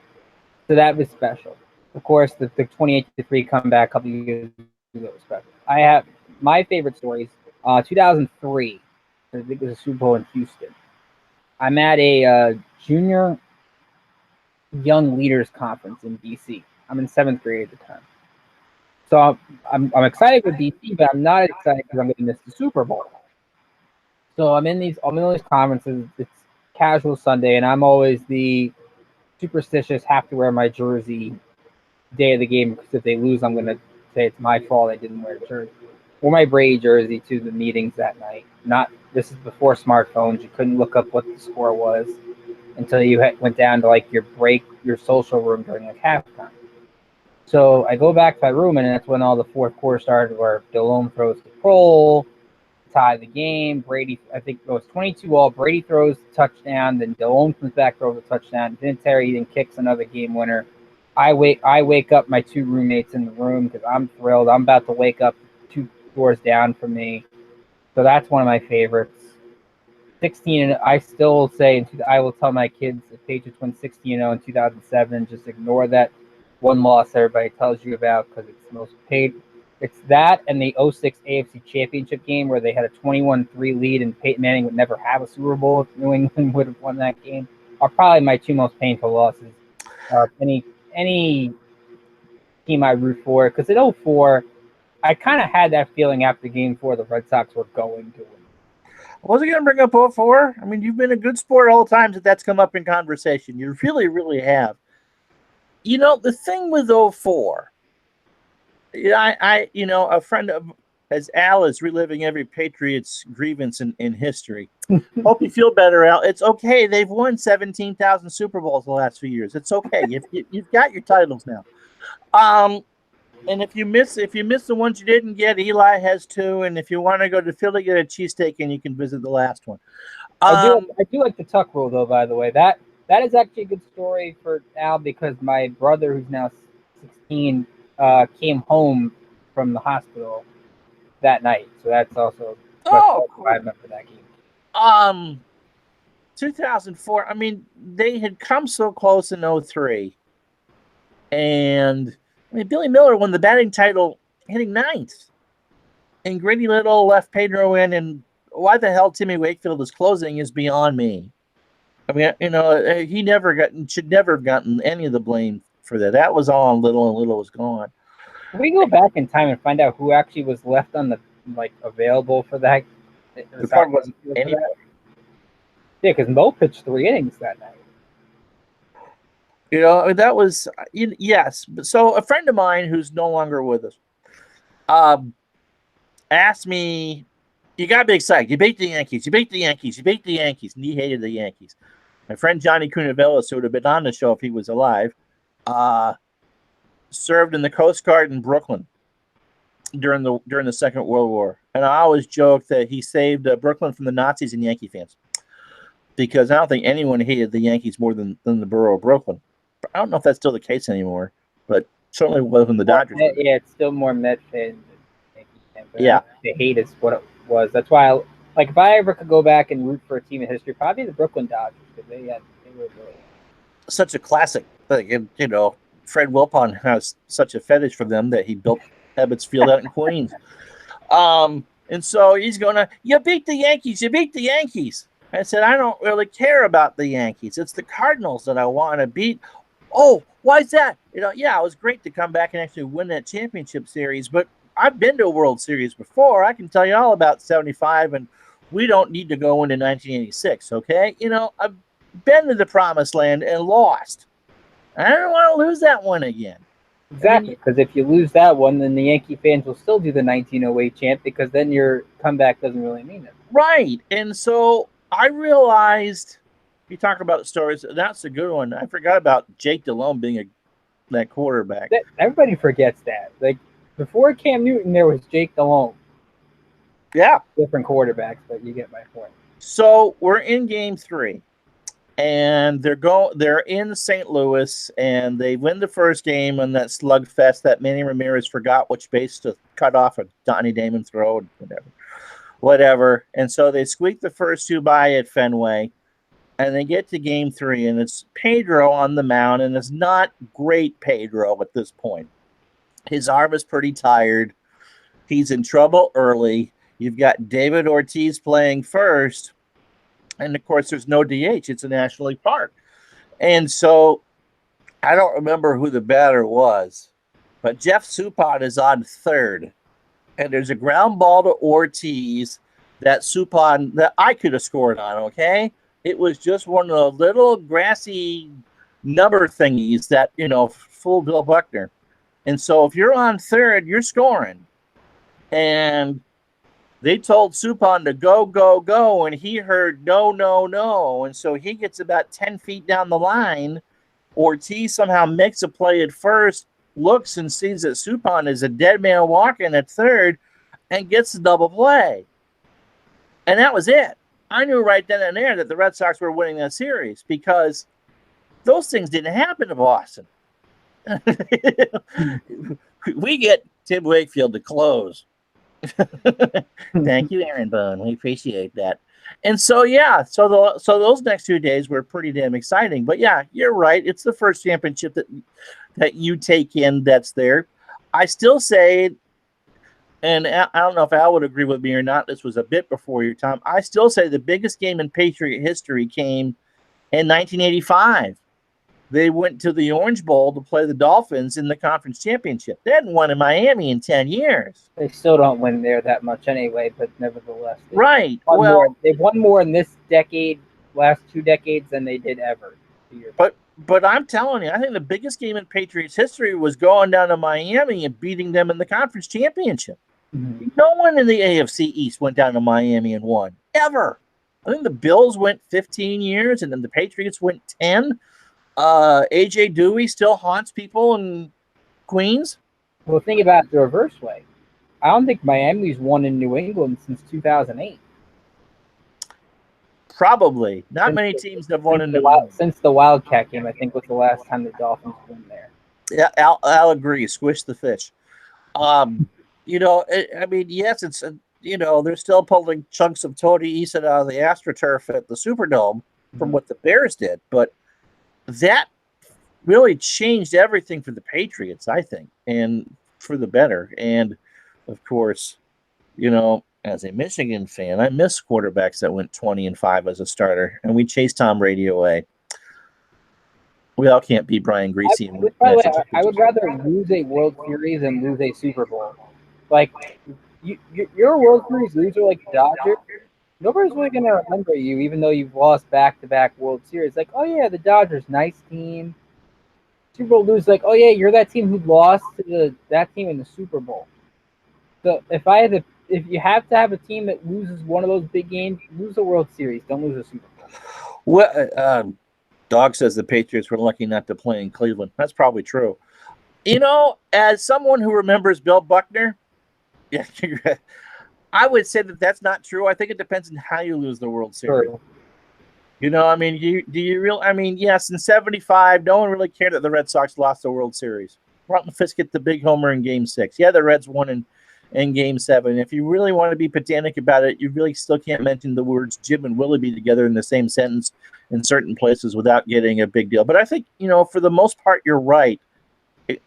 So that was special. Of course, the 28-3 comeback a couple of years ago was special. I have my favorite stories. 2003, I think it was a Super Bowl in Houston. I'm at a junior young leaders conference in DC. I'm in 7th grade at the time. So I'm excited with DC, but I'm not excited because I'm going to miss the Super Bowl. So I'm in these conferences. It's casual Sunday, and I'm always the superstitious, have to wear my jersey day of the game because if they lose, I'm going to say it's my fault I didn't wear a jersey. Wore my Brady jersey to the meetings that night. This is before smartphones. You couldn't look up what the score was until you went down to like your social room during like halftime. So I go back to my room, and that's when all the fourth quarter started, where Delhomme throws the roll, tie the game. Brady, I think it was 22-all. Brady throws the touchdown, then Delhomme comes back, throws a touchdown. Vinatieri then kicks another game winner. I wake up my 2 roommates in the room because I'm thrilled. I'm about to wake up 2 doors down from me. So that's one of my favorites. 16, and I still say, I will tell my kids if Patriots win 16-0 in 2007, just ignore that one loss everybody tells you about because it's the most paid. It's that and the 06 AFC Championship game where they had a 21-3 lead and Peyton Manning would never have a Super Bowl if New England would have won that game are probably my 2 most painful losses. Any team I root for, because in 04, I kind of had that feeling after Game 4 the Red Sox were going to win. I wasn't going to bring up 04. I mean, you've been a good sport all the times that's come up in conversation. You really, really have. The thing with 04, a friend of, as Al is reliving every Patriots grievance in history. Hope you feel better, Al. It's okay. They've won 17,000 Super Bowls the last few years. It's okay. You've got your titles now. And if you miss the ones you didn't get, Eli has 2. And if you want to go to Philly, get a cheesesteak and you can visit the last one. I do like the tuck rule, though. By the way, that That is actually a good story for Al because my brother, who's now 16, came home from the hospital that night. So that's also that's Oh, why I cool. remember that game. Um, 2004. I mean, they had come so close in 03. And I mean, Billy Miller won the batting title hitting ninth. And Grady Little left Pedro in. And why the hell Timmy Wakefield is closing is beyond me. I mean, he should never have gotten any of the blame for that. That was all on Little, and Little was gone. Can we go back in time and find out who actually was left on the available for that? The part wasn't anybody. Yeah, because Mo pitched 3 innings that night. That was yes. So a friend of mine who's no longer with us, asked me, "You gotta be excited. You beat the Yankees. You beat the Yankees. You beat the Yankees." And he hated the Yankees. My friend Johnny Cunavellis, who would have been on the show if he was alive, served in the Coast Guard in Brooklyn during the Second World War, and I always joke that he saved Brooklyn from the Nazis and Yankee fans, because I don't think anyone hated the Yankees more than the borough of Brooklyn. I don't know if that's still the case anymore, but certainly was when the Dodgers. Yeah, it's still more Met fans than Yankee fans. But Yeah, the hate is what it was. That's why, if I ever could go back and root for a team in history, probably the Brooklyn Dodgers because they were really such a classic thing. And Fred Wilpon has such a fetish for them that he built Ebbets Field out in Queens. And so he's going to, "You beat the Yankees. You beat the Yankees." I said, "I don't really care about the Yankees. It's the Cardinals that I want to beat." "Oh, why is that?" Yeah, it was great to come back and actually win that championship series, but I've been to a World Series before. I can tell you all about 75, and we don't need to go into 1986, okay? I've been to the promised land and lost. I don't want to lose that one again. exactly because if you lose that one, then the Yankee fans will still do the 1908 chant because then your comeback doesn't really mean it. Right. And so I realized, you talk about stories, that's a good one. I forgot about Jake Delhomme being that quarterback. Everybody forgets that. Like before Cam Newton, there was Jake Delhomme. Yeah. Different quarterbacks, but you get my point. So we're in game 3. And they're in St. Louis, and they win the first game on that slugfest that Manny Ramirez forgot which base to cut off a Donnie Damon throw, whatever. And so they squeak the first 2 by at Fenway, and they get to game 3, and it's Pedro on the mound, and it's not great Pedro at this point. His arm is pretty tired. He's in trouble early. You've got David Ortiz playing first. And of course, there's no DH. It's a National League park. And so I don't remember who the batter was, but Jeff Suppan is on third. And there's a ground ball to Ortiz that I could have scored on, okay? It was just one of the little grassy number thingies that, fooled Bill Buckner. And so if you're on third, you're scoring. And they told Suppan to go, go, go, and he heard no, no, no. And so he gets about 10 feet down the line. Ortiz somehow makes a play at first, looks and sees that Suppan is a dead man walking at third, and gets the double play. And that was it. I knew right then and there that the Red Sox were winning that series because those things didn't happen to Boston. We get Tim Wakefield to close. Thank you, Aaron Bone. We appreciate that. And so, yeah, so those next 2 days were pretty damn exciting. But yeah, you're right. It's the first championship that you take in that's there. I still say, and I don't know if Al would agree with me or not, this was a bit before your time. I still say the biggest game in Patriot history came in 1985. They went to the Orange Bowl to play the Dolphins in the conference championship. They hadn't won in Miami in 10 years. They still don't win there that much anyway, but nevertheless. Right. They've won more in this decade, last 2 decades, than they did ever. But I'm telling you, I think the biggest game in Patriots history was going down to Miami and beating them in the conference championship. Mm-hmm. No one in the AFC East went down to Miami and won, ever. I think the Bills went 15 years, and then the Patriots went 10. AJ Dewey still haunts people in Queens. Well, think about it the reverse way. I don't think Miami's won in New England since 2008. Probably. Not Since many the, teams have won in since the Wildcat game, I think was the last time the Dolphins won there. Yeah, I'll agree. Squish the fish. Um, I mean, yes, it's they're still pulling chunks of Tony Eason out of the AstroTurf at the Superdome from what the Bears did, but that really changed everything for the Patriots, I think, and for the better. And of course, as a Michigan fan, I miss quarterbacks that went 20-5 as a starter, and we chased Tom Brady away. We all can't beat Brian Greasy. By the way, I would rather lose a World Series than lose a Super Bowl. Like, you're a World Series loser like the Dodgers. Nobody's really going to remember you, even though you've lost back-to-back World Series. Like, oh, yeah, the Dodgers, nice team. Super Bowl lose, like, oh, yeah, you're that team who lost to that team in the Super Bowl. So if you have to have a team that loses one of those big games, lose the World Series. Don't lose a Super Bowl. Well, Dog says the Patriots were lucky not to play in Cleveland. That's probably true. As someone who remembers Bill Buckner, yeah, I would say that that's not true. I think it depends on how you lose the World Series. Sure. I mean, yes, in 75, no one really cared that the Red Sox lost the World Series. Ronald Fisk hit the big homer in Game 6. Yeah, the Reds won in Game 7. If you really want to be pedantic about it, you really still can't mention the words Jim and Willoughby together in the same sentence in certain places without getting a big deal. But I think, for the most part, you're right,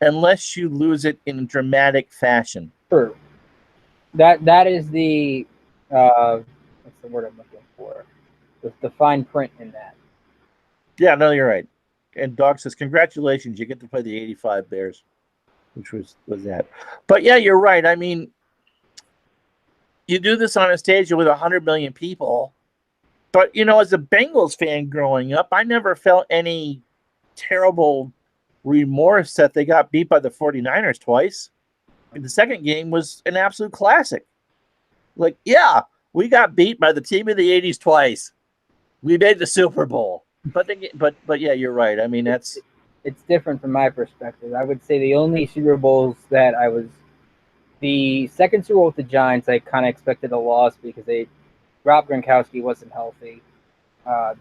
unless you lose it in dramatic fashion. Sure. That is the what's the word I'm looking for? The fine print in that. Yeah, no, you're right. And Dog says, congratulations, you get to play the 85 Bears, which was that. But yeah, you're right. I mean, you do this on a stage with 100 million people. But, as a Bengals fan growing up, I never felt any terrible remorse that they got beat by the 49ers twice. And the second game was an absolute classic. Like, yeah, we got beat by the team of the 80s twice. We made the Super Bowl. But yeah, you're right. I mean, it's different from my perspective. I would say the only Super Bowls that the second Super Bowl with the Giants, I kind of expected a loss because Rob Gronkowski wasn't healthy.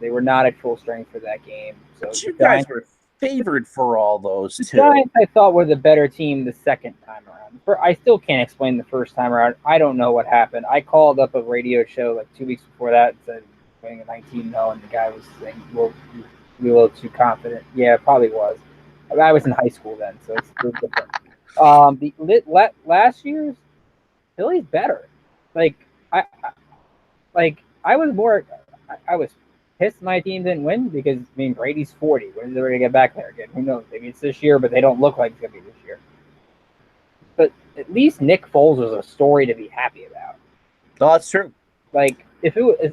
They were not at full strength for that game. So you guys were favored for all those the Giants, I thought, were the better team the second time around. I still can't explain the first time around. I don't know what happened. I called up a radio show like 2 weeks before that and said, winning a 19-0, and the guy was saying, well, you're a little too confident. Yeah, it probably was. I was in high school then, so it's a little different. Last year's Philly's better. I was pissed my team didn't win because Brady's 40. When is they going to get back there again? Who knows? Maybe it's this year, but they don't look like it's going to be this year. But at least Nick Foles was a story to be happy about. No, that's true. Like, if it was,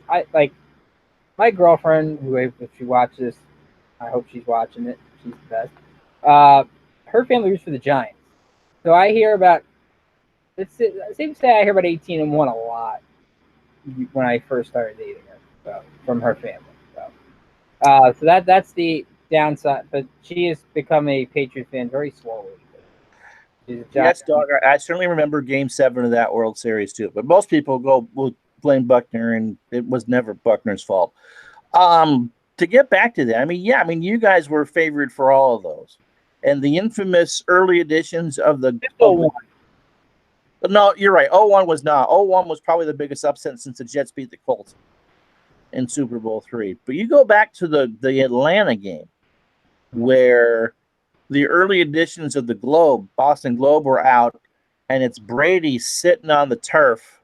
my girlfriend, who, if she watches, I hope she's watching it. She's the best. Her family roots for the Giants. So I hear about, it's safe to say I hear about 18-1 a lot when I first started dating her, from her family. So that's the downside. But she has become a Patriots fan very slowly. Yes, Dog. I certainly remember Game 7 of that World Series too. But most people will blame Buckner, and it was never Buckner's fault. To get back to that, you guys were favored for all of those, and the infamous early editions of the. No, you're right. 0-1 was not. 0-1 was probably the biggest upset since the Jets beat the Colts in Super Bowl III. But you go back to the Atlanta game, where the early editions of the Globe, Boston Globe, were out, and it's Brady sitting on the turf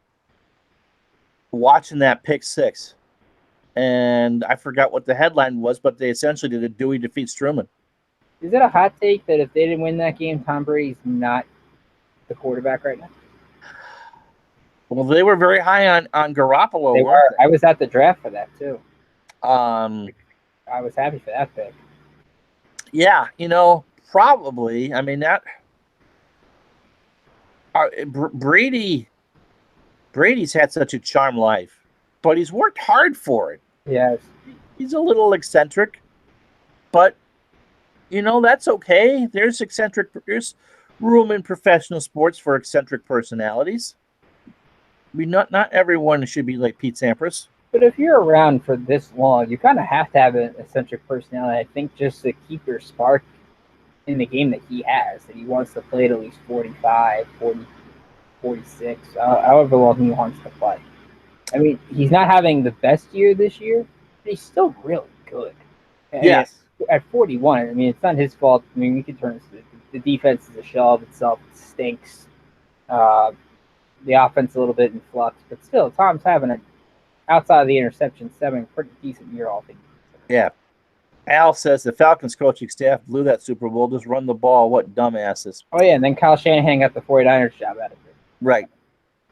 watching that pick six. And I forgot what the headline was, but they essentially did a Dewey defeats Truman. Is it a hot take that if they didn't win that game, Tom Brady's not the quarterback right now? Well, they were very high on Garoppolo. They were. I was at the draft for that too. I was happy for that pick. Yeah, probably. Brady's had such a charmed life, but he's worked hard for it. Yes. He's a little eccentric, but that's okay. There's room in professional sports for eccentric personalities. Not everyone should be like Pete Sampras. But if you're around for this long, you kind of have to have an eccentric personality, I think, just to keep your spark in the game that he has, that he wants to play at least 45, 40, 46, however long he wants to play. I mean, he's not having the best year this year, but he's still really good. And Yes. at 41, I mean, it's not his fault. I mean, we could turn the defense is a shell of itself. It stinks. Uh, the offense a little bit in flux, but still, Tom's having a outside of the interceptions, having a pretty decent year all things. Yeah. Al says the Falcons coaching staff blew that Super Bowl. Just run the ball. What dumbasses. Oh yeah, and then Kyle Shanahan got the 49ers job out of it. Right.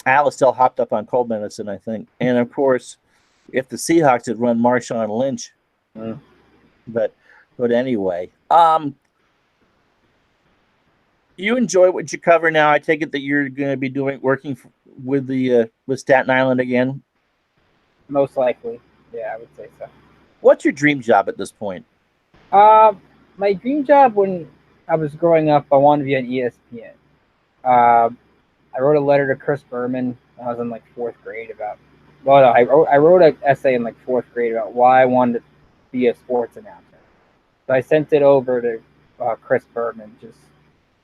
Al is still hopped up on cold medicine, I think. And of course, if the Seahawks had run Marshawn Lynch, but anyway, you enjoy what you cover now. I take it that you're going to be working with the with Staten Island again. Most likely, yeah, I would say so. What's your dream job at this point? My dream job when I was growing up, I wanted to be on ESPN. I wrote a letter to Chris Berman when I was in like fourth grade about. Well, no, I wrote an essay in like fourth grade about why I wanted to be a sports announcer. So I sent it over to Chris Berman just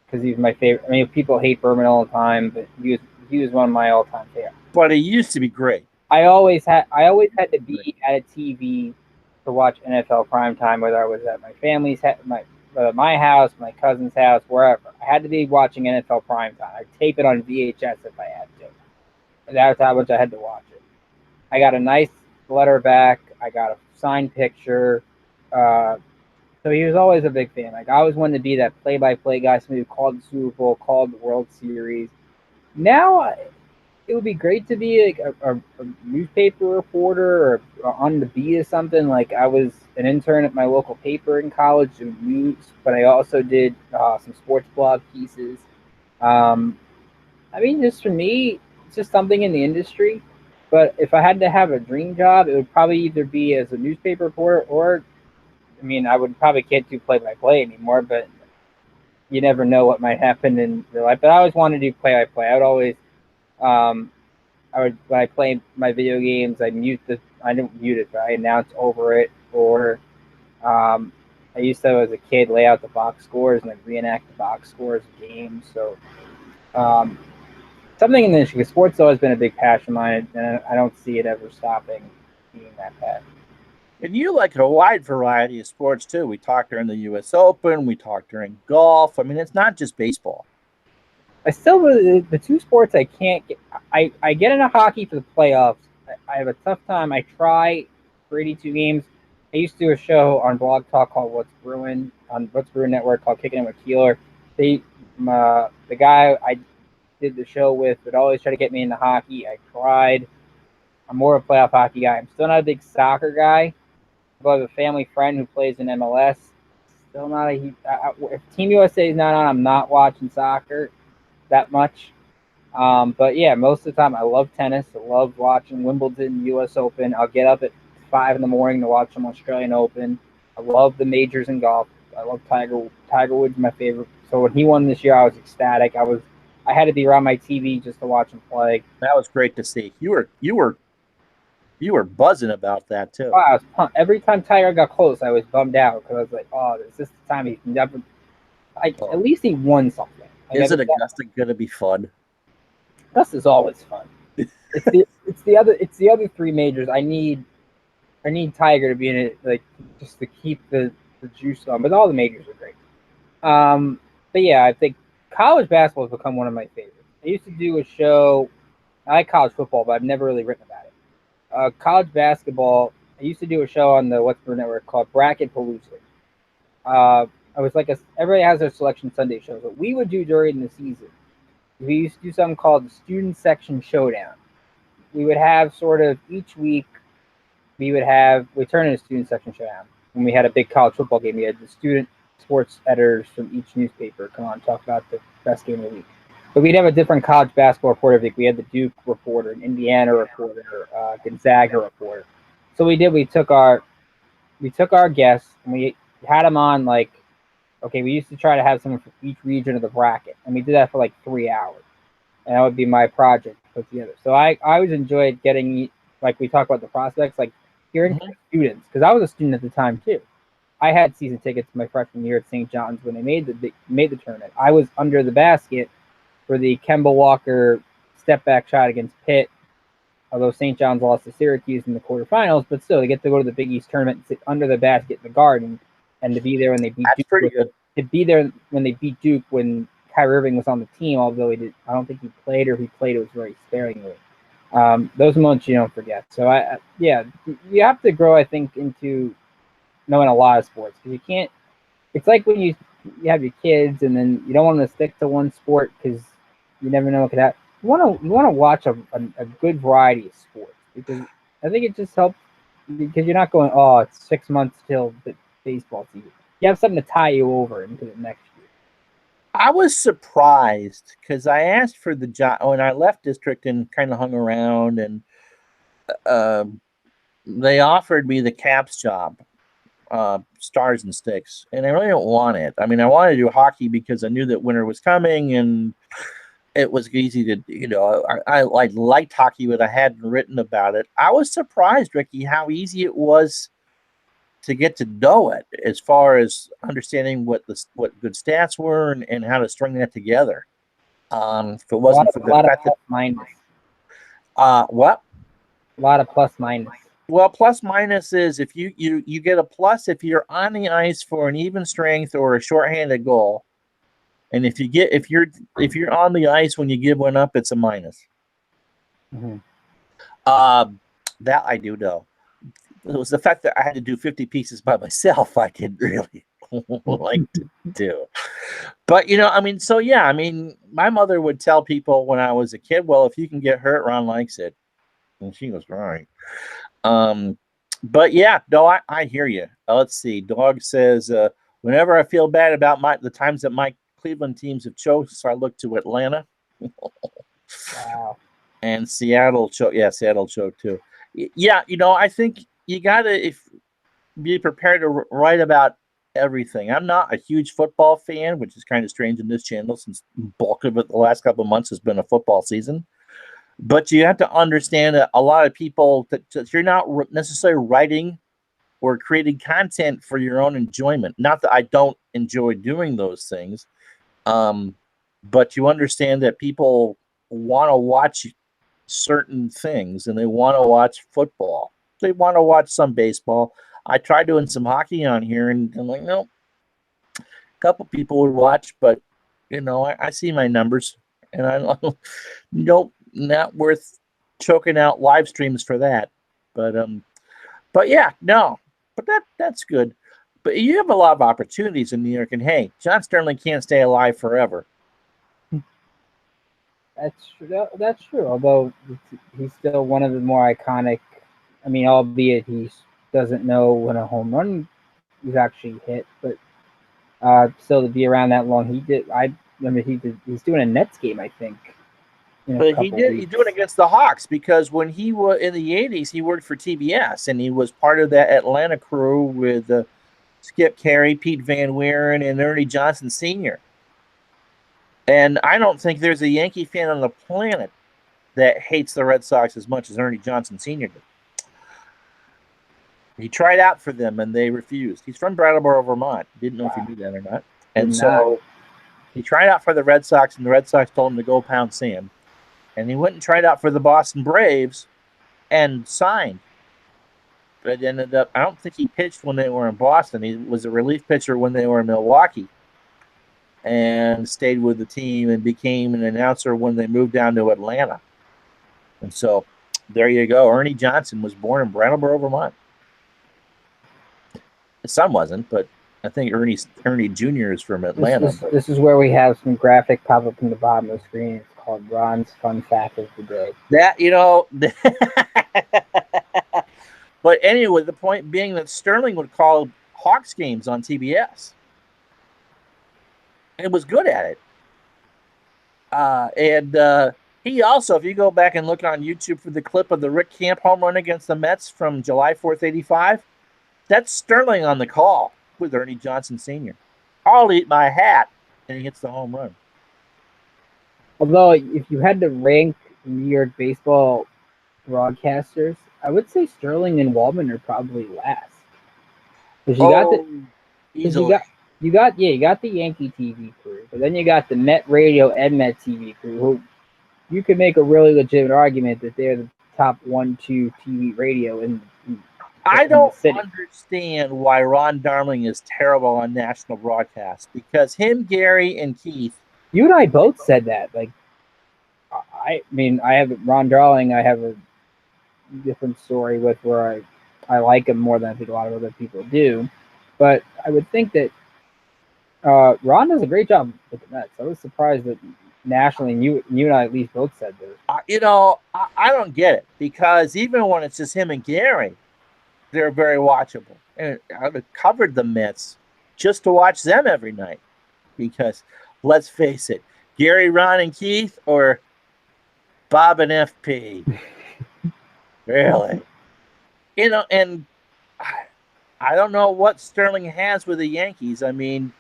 because he's my favorite. I mean, people hate Berman all the time, but he was one of my all-time favorites. But he used to be great. I always had to be at a TV to watch NFL primetime, whether I was at my family's my house, my cousin's house, wherever. I had to be watching NFL primetime. I'd tape it on VHS if I had to. And that's how much I had to watch it. I got a nice letter back. I got a signed picture. So he was always a big fan. Like I always wanted to be that play-by-play guy, somebody who called the Super Bowl, called the World Series. Now it would be great to be like a newspaper reporter or on the beat or something. Like I was an intern at my local paper in college doing news, but I also did some sports blog pieces. I mean, just for me, it's just something in the industry. But if I had to have a dream job, it would probably either be as a newspaper reporter or, I mean, I would probably can't do play-by-play anymore, but you never know what might happen in real life. But I always wanted to do play-by-play. I would always I would when I play my video games, I didn't mute it, but I announce over it. Or I used to, as a kid, lay out the box scores and like reenact the box scores of games. So something in the industry. Sports has always been a big passion of mine, and I don't see it ever stopping being that passion. And you like a wide variety of sports too. We talked during the U.S. Open. We talked during golf. I mean, it's not just baseball. I still the two sports I can't get. I get into hockey for the playoffs. I have a tough time. I try for 82 games. I used to do a show on Blog Talk called What's Brewing on What's Brewing Network called Kicking It with Keeler. The guy I did the show with would always try to get me into hockey. I tried. I'm more of a playoff hockey guy. I'm still not a big soccer guy. I have a family friend who plays in MLS. Still not a. If Team USA is not on, I'm not watching soccer that much. But yeah, most of the time I love tennis. I love watching Wimbledon, U.S. Open. I'll get up at 5 in the morning to watch some Australian Open. I love the majors in golf. I love Tiger. Tiger Woods, my favorite. So when he won this year, I was ecstatic. I had to be around my TV just to watch him play. That was great to see. You were buzzing about that too. Oh, I was pumped. Every time Tiger got close, I was bummed out because I was like, "Oh, is this the time he can never?" At least he won something. Isn't Augusta going to be fun? Augusta's always fun. It's the other three majors. I need Tiger to be in it, like just to keep the juice on. But all the majors are great. But yeah, I think college basketball has become one of my favorites. I used to do a show. I like college football, but I've never really written about it. College basketball. I used to do a show on the What's Brewing Network called Bracket Palooza. I was like everybody has their selection Sunday shows. What we would do during the season, we used to do something called the Student Section Showdown. We would have sort of each week, we turn into Student Section Showdown. When we had a big college football game, we had the student sports editors from each newspaper come on and talk about the best game of the week. But we'd have a different college basketball reporter every week. We had the Duke reporter, an Indiana reporter, Gonzaga reporter. So we took our guests and we had them on like, okay, we used to try to have someone from each region of the bracket, and we did that for like 3 hours, and that would be my project to put together. So I always enjoyed getting like we talk about the prospects, like hearing Mhm. from students, because I was a student at the time too. I had season tickets my freshman year at St. John's when they made the tournament. I was under the basket for the Kemba Walker step back shot against Pitt. Although St. John's lost to Syracuse in the quarterfinals, but still they get to go to the Big East tournament and sit under the basket in the Garden, and to be there when they beat That's Duke. pretty good. To be there when they beat Duke when Kyrie Irving was on the team, although I don't think he played, or if he played, it was very sparingly. Those moments you don't forget. So you have to grow, I think, into knowing a lot of sports, because you can't. It's like when you have your kids and then you don't want to stick to one sport because you never know what could happen. You want to watch a good variety of sports, because I think it just helps, because you're not going, oh, it's 6 months till the baseball season. You have something to tie you over into the next year. I was surprised because I asked for the job when I left district and kind of hung around, and um, they offered me the Caps job, Stars and Sticks, and I really don't want it. I mean, I wanted to do hockey because I knew that winter was coming, and it was easy to, I liked hockey, but I hadn't written about it. I was surprised, Ricky, how easy it was to get to know it, as far as understanding what good stats were, and how to string that together. If it wasn't for A the lot of fact that plus minus, what? a lot of plus minus. Well, plus minus is if you get a plus if you're on the ice for an even strength or a shorthanded goal, and if you're on the ice when you give one up, it's a minus. Mm-hmm. That I do know. It was the fact that I had to do 50 pieces by myself. I didn't really like to do. But I mean, so yeah, I mean, my mother would tell people when I was a kid, well, if you can get hurt, Ron likes it. And she was right. Um, but yeah, no, I hear you. Let's see. Dog says, whenever I feel bad about the times that my Cleveland teams have choked, so I look to Atlanta. Wow. And Seattle choke. Yeah, Seattle choke too. Yeah, I think you gotta be prepared to write about everything. I'm not a huge football fan, which is kind of strange in this channel since bulk of it the last couple of months has been a football season. But you have to understand that a lot of people that you're not necessarily writing or creating content for your own enjoyment. Not that I don't enjoy doing those things, but you understand that people want to watch certain things, and they want to watch football. They want to watch some baseball. I tried doing some hockey on here, and I'm like, no, a couple people would watch, but I see my numbers, and I nope, not worth choking out live streams for that. But yeah, no, but that's good. But you have a lot of opportunities in New York, and hey, John Sterling can't stay alive forever. That's true. That's true. Although he's still one of the more iconic. I mean, albeit he doesn't know when a home run is actually hit, but still to be around that long, he did. I remember he's doing a Nets game, I think, in a But he couple did. He's weeks. doing it against the Hawks because when he was in the '80s, he worked for TBS, and he was part of that Atlanta crew with Skip Carey, Pete Van Wieren, and Ernie Johnson Sr. And I don't think there's a Yankee fan on the planet that hates the Red Sox as much as Ernie Johnson Sr. did. He tried out for them, and they refused. He's from Brattleboro, Vermont. Didn't know if you knew that or not. And so he tried out for the Red Sox, and the Red Sox told him to go pound sand. And he went and tried out for the Boston Braves and signed. But ended up, I don't think he pitched when they were in Boston. He was a relief pitcher when they were in Milwaukee, and stayed with the team and became an announcer when they moved down to Atlanta. And so there you go. Ernie Johnson was born in Brattleboro, Vermont. His son wasn't, but I think Ernie Jr. is from Atlanta. This is where we have some graphic pop up in the bottom of the screen. It's called Ron's Fun Fact of the Day. That But anyway, the point being that Sterling would call Hawks games on TBS. And was good at it. And he also, if you go back and look on YouTube for the clip of the Rick Camp home run against the Mets from July 4th, 85, that's Sterling on the call with Ernie Johnson Sr. I'll eat my hat, and he hits the home run. Although, if you had to rank New York baseball broadcasters, I would say Sterling and Waldman are probably last. Because Oh, because easily. you got the Yankee TV crew, but then you got the Met Radio and Met TV crew, who you could make a really legitimate argument that they're the top 1, 2 TV radio I in the don't city. understand why Ron Darling is terrible on national broadcast because him, Gary, and Keith. You and I both said that. Like, I mean, I have Ron Darling. I have a different story with where I like him more than I think a lot of other people do, but I would think that Ron does a great job with the Mets. I was surprised that nationally, you and I at least both said this. I don't get it because even when it's just him and Gary, they're very watchable. And I've covered the Mets just to watch them every night because let's face it, Gary, Ron, and Keith or Bob and FP. Really? And I don't know what Sterling has with the Yankees. I mean,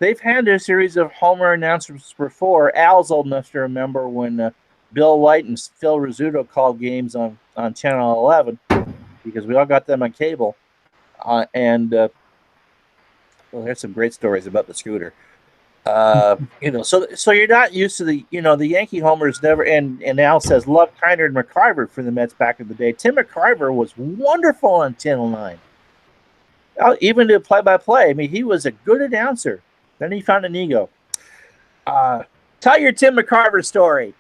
they've had a series of homer announcers before. Al's old enough to remember when Bill White and Phil Rizzuto called games on Channel 11 because we all got them on cable. And well, there's some great stories about the scooter. So you're not used to the Yankee homers never. And Al says love Kiner and McCarver for the Mets back in the day. Tim McCarver was wonderful on Channel 9. Even to play-by-play. I mean, he was a good announcer. Then he found an ego. Tell your Tim McCarver story.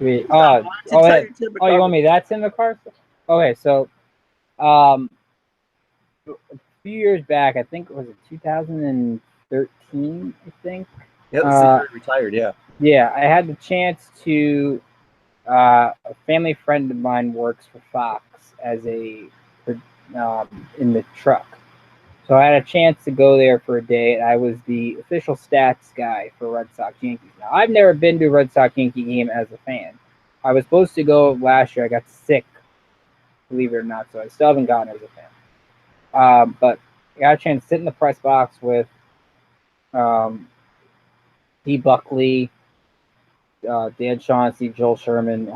Wait, You want me that Tim McCarver? Okay, so a few years back, I think it was 2013. I think. Yeah, retired. Yeah. Yeah, I had the chance to. A family friend of mine works for Fox as in the truck. So I had a chance to go there for a day, and I was the official stats guy for Red Sox Yankees. Now, I've never been to a Red Sox Yankee game as a fan. I was supposed to go last year. I got sick, believe it or not, so I still haven't gone as a fan. But I got a chance to sit in the press box with T. Buckley, Dan Shaughnessy, Joel Sherman,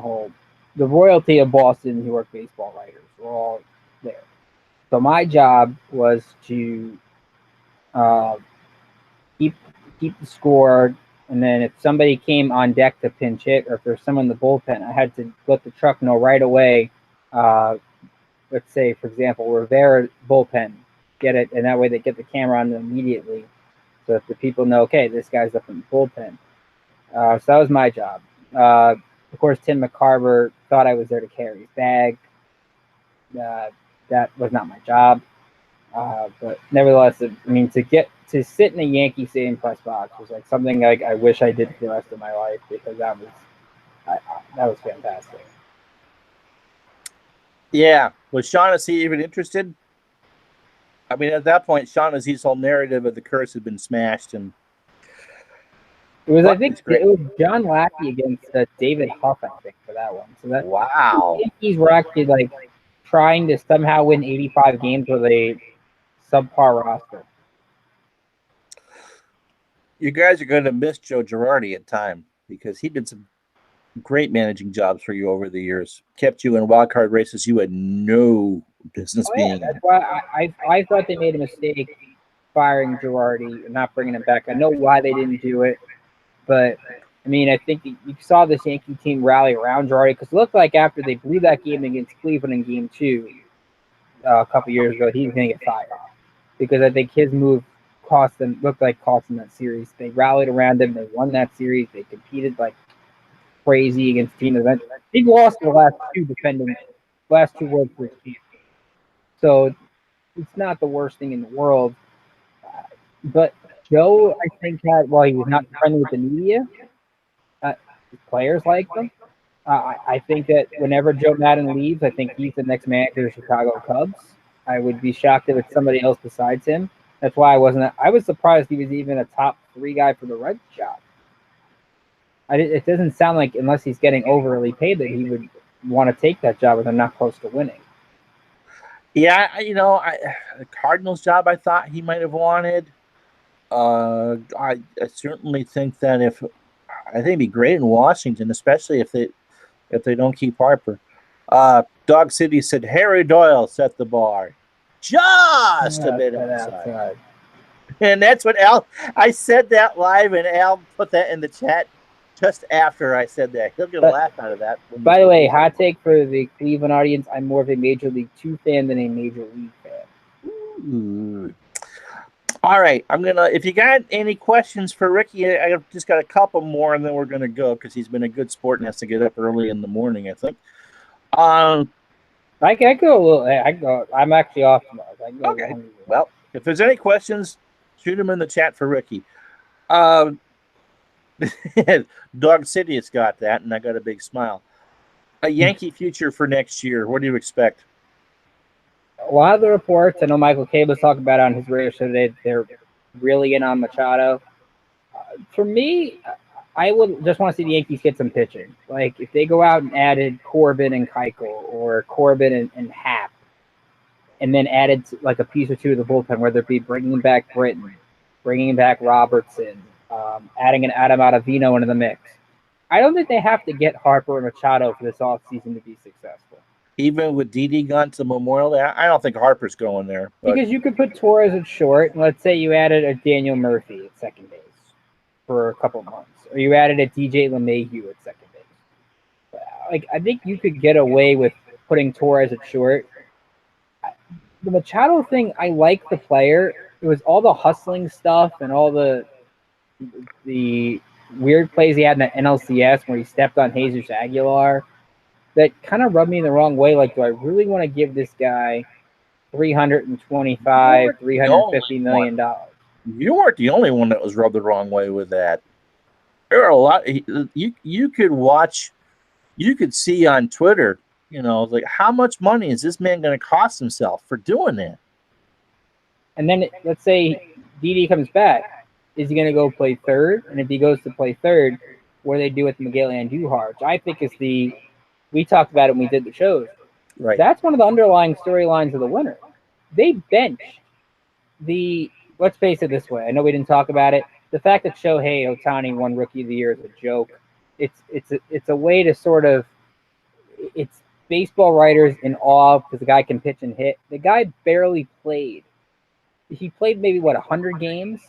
the royalty of Boston New York baseball writers were all there. So my job was to uh, keep the score, and then if somebody came on deck to pinch hit, or if there's someone in the bullpen, I had to let the truck know right away. Let's say, for example, Rivera bullpen, get it, and that way they get the camera on them immediately, so that the people know, okay, this guy's up in the bullpen. So that was my job. Of course, Tim McCarver thought I was there to carry his bag. That was not my job. But nevertheless, I mean, to sit in a Yankee Stadium press box was like something like I wish I did for the rest of my life, because that was fantastic. Yeah. Was Shaughnessy even interested? I mean, at that point, Shaughnessy's whole narrative of the curse had been smashed, and I think it was John Lackey against David Huff, I think, for that one. So that wow. the Yankees were actually like trying to somehow win 85 games with a subpar roster. You guys are going to miss Joe Girardi at time because he did some great managing jobs for you over the years. Kept you in wild card races you had no business being That's in. why I thought they made a mistake firing Girardi and not bringing him back. I know why they didn't do it, but I mean, I think you saw this Yankee team rally around Girardi, because it looked like after they blew that game against Cleveland in Game 2 a couple years ago, he was going to get fired, because I think his move looked like cost them that series. They rallied around him. They won that series. They competed like crazy against teams. They lost the last two World Series teams. So it's not the worst thing in the world. But Joe, I think, while he was not friendly with the media, players like him. I think that whenever Joe Madden leaves, I think he's the next manager of the Chicago Cubs. I would be shocked if it's somebody else besides him. That's why I was surprised he was even a top 3 guy for the Reds job. It doesn't sound like, unless he's getting overly paid, that he would want to take that job if they're not close to winning. Yeah, the Cardinals job I thought he might have wanted. I certainly think that I think it'd be great in Washington, especially if if they don't keep Harper. Dog City said Harry Doyle set the bar just a bit outside. And that's what Al, I said that live, and Al put that in the chat just after I said that. He'll get a laugh out of that. By the way, hot take for the Cleveland audience, I'm more of a Major League 2 fan than a Major League fan. Ooh. All right, if you got any questions for Ricky, I've just got a couple more, and then we're gonna go because he's been a good sport and has to get up early in the morning, I think. I go a little. I go. I'm actually off tomorrow. I go okay. Well, if there's any questions, shoot them in the chat for Ricky. Dog City has got that, and I got a big smile. A Yankee future for next year. What do you expect? A lot of the reports, I know Michael Kay was talking about on his radio show today, they're really in on Machado. For me, I would just want to see the Yankees get some pitching. Like, if they go out and added Corbin and Keuchel, or Corbin and Happ, and then added like a piece or two of the bullpen, whether it be bringing back Britton, bringing back Robertson, adding an Adam Ottavino into the mix. I don't think they have to get Harper and Machado for this offseason to be successful. Even with Didi gone to Memorial Day, I don't think Harper's going there. But because you could put Torres at short, and let's say you added a Daniel Murphy at second base for a couple months, or you added a DJ LeMahieu at second base. Like, I think you could get away with putting Torres at short. The Machado thing, I like the player. It was all the hustling stuff and all the weird plays he had in the NLCS where he stepped on Jesus Aguilar that kind of rubbed me the wrong way. Like, do I really want to give this guy $325, $350 million? You weren't the only one that was rubbed the wrong way with that. There are a lot. You could watch, you could see on Twitter, like, how much money is this man going to cost himself for doing that? And then let's say Didi comes back. Is he going to go play third? And if he goes to play third, what do they do with Miguel Andujar? Which I think is we talked about it when we did the shows. Right. That's one of the underlying storylines of the winter. They benched let's face it this way. I know we didn't talk about it. The fact that Shohei Ohtani won Rookie of the Year is a joke. It's a way to sort of, it's baseball writers in awe because the guy can pitch and hit. The guy barely played. He played maybe 100 games.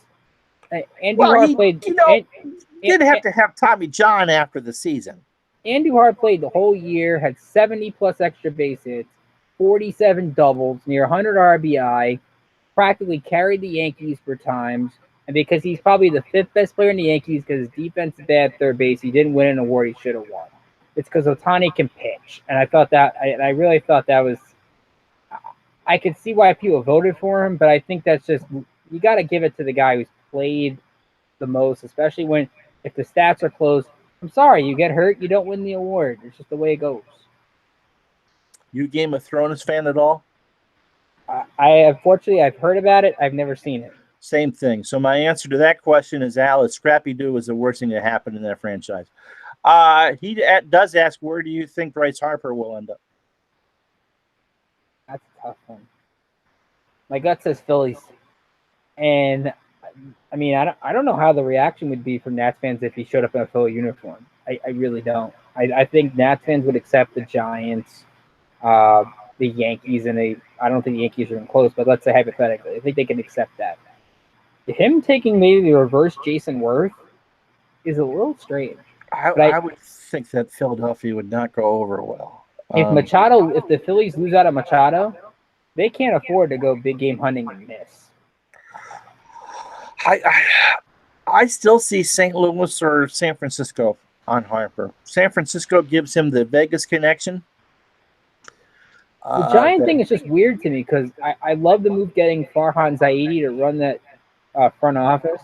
Andujar played. Did have to have Tommy John after the season. Andujar played the whole year, had 70 plus extra base hits, 47 doubles, near 100 RBI, practically carried the Yankees for times. And because he's probably the fifth best player in the Yankees because his defense is bad third base, he didn't win an award he should have won. It's because Ohtani can pitch. And I really thought that was, I could see why people voted for him, but I think that's just, you got to give it to the guy who's played the most, especially if the stats are close. I'm sorry, you get hurt, you don't win the award. It's just the way it goes. You a Game of Thrones fan at all? Unfortunately, I've heard about it. I've never seen it. Same thing. So my answer to that question is, Al, Scrappy Doo was the worst thing that happened in that franchise. He does ask, where do you think Bryce Harper will end up? That's a tough one. My gut says Phillies. And I mean, I don't know how the reaction would be from Nats fans if he showed up in a Philly uniform. I really don't. I think Nats fans would accept the Giants, the Yankees, and I don't think the Yankees are even close, but let's say hypothetically, I think they can accept that. Him taking maybe the reverse Jason Worth is a little strange. I would think that Philadelphia would not go over well. If the Phillies lose out of Machado, they can't afford to go big game hunting and miss. I still see St. Louis or San Francisco on Harper. San Francisco gives him the Vegas connection. The Giant thing is just weird to me because I love the move getting Farhan Zaidi to run that front office,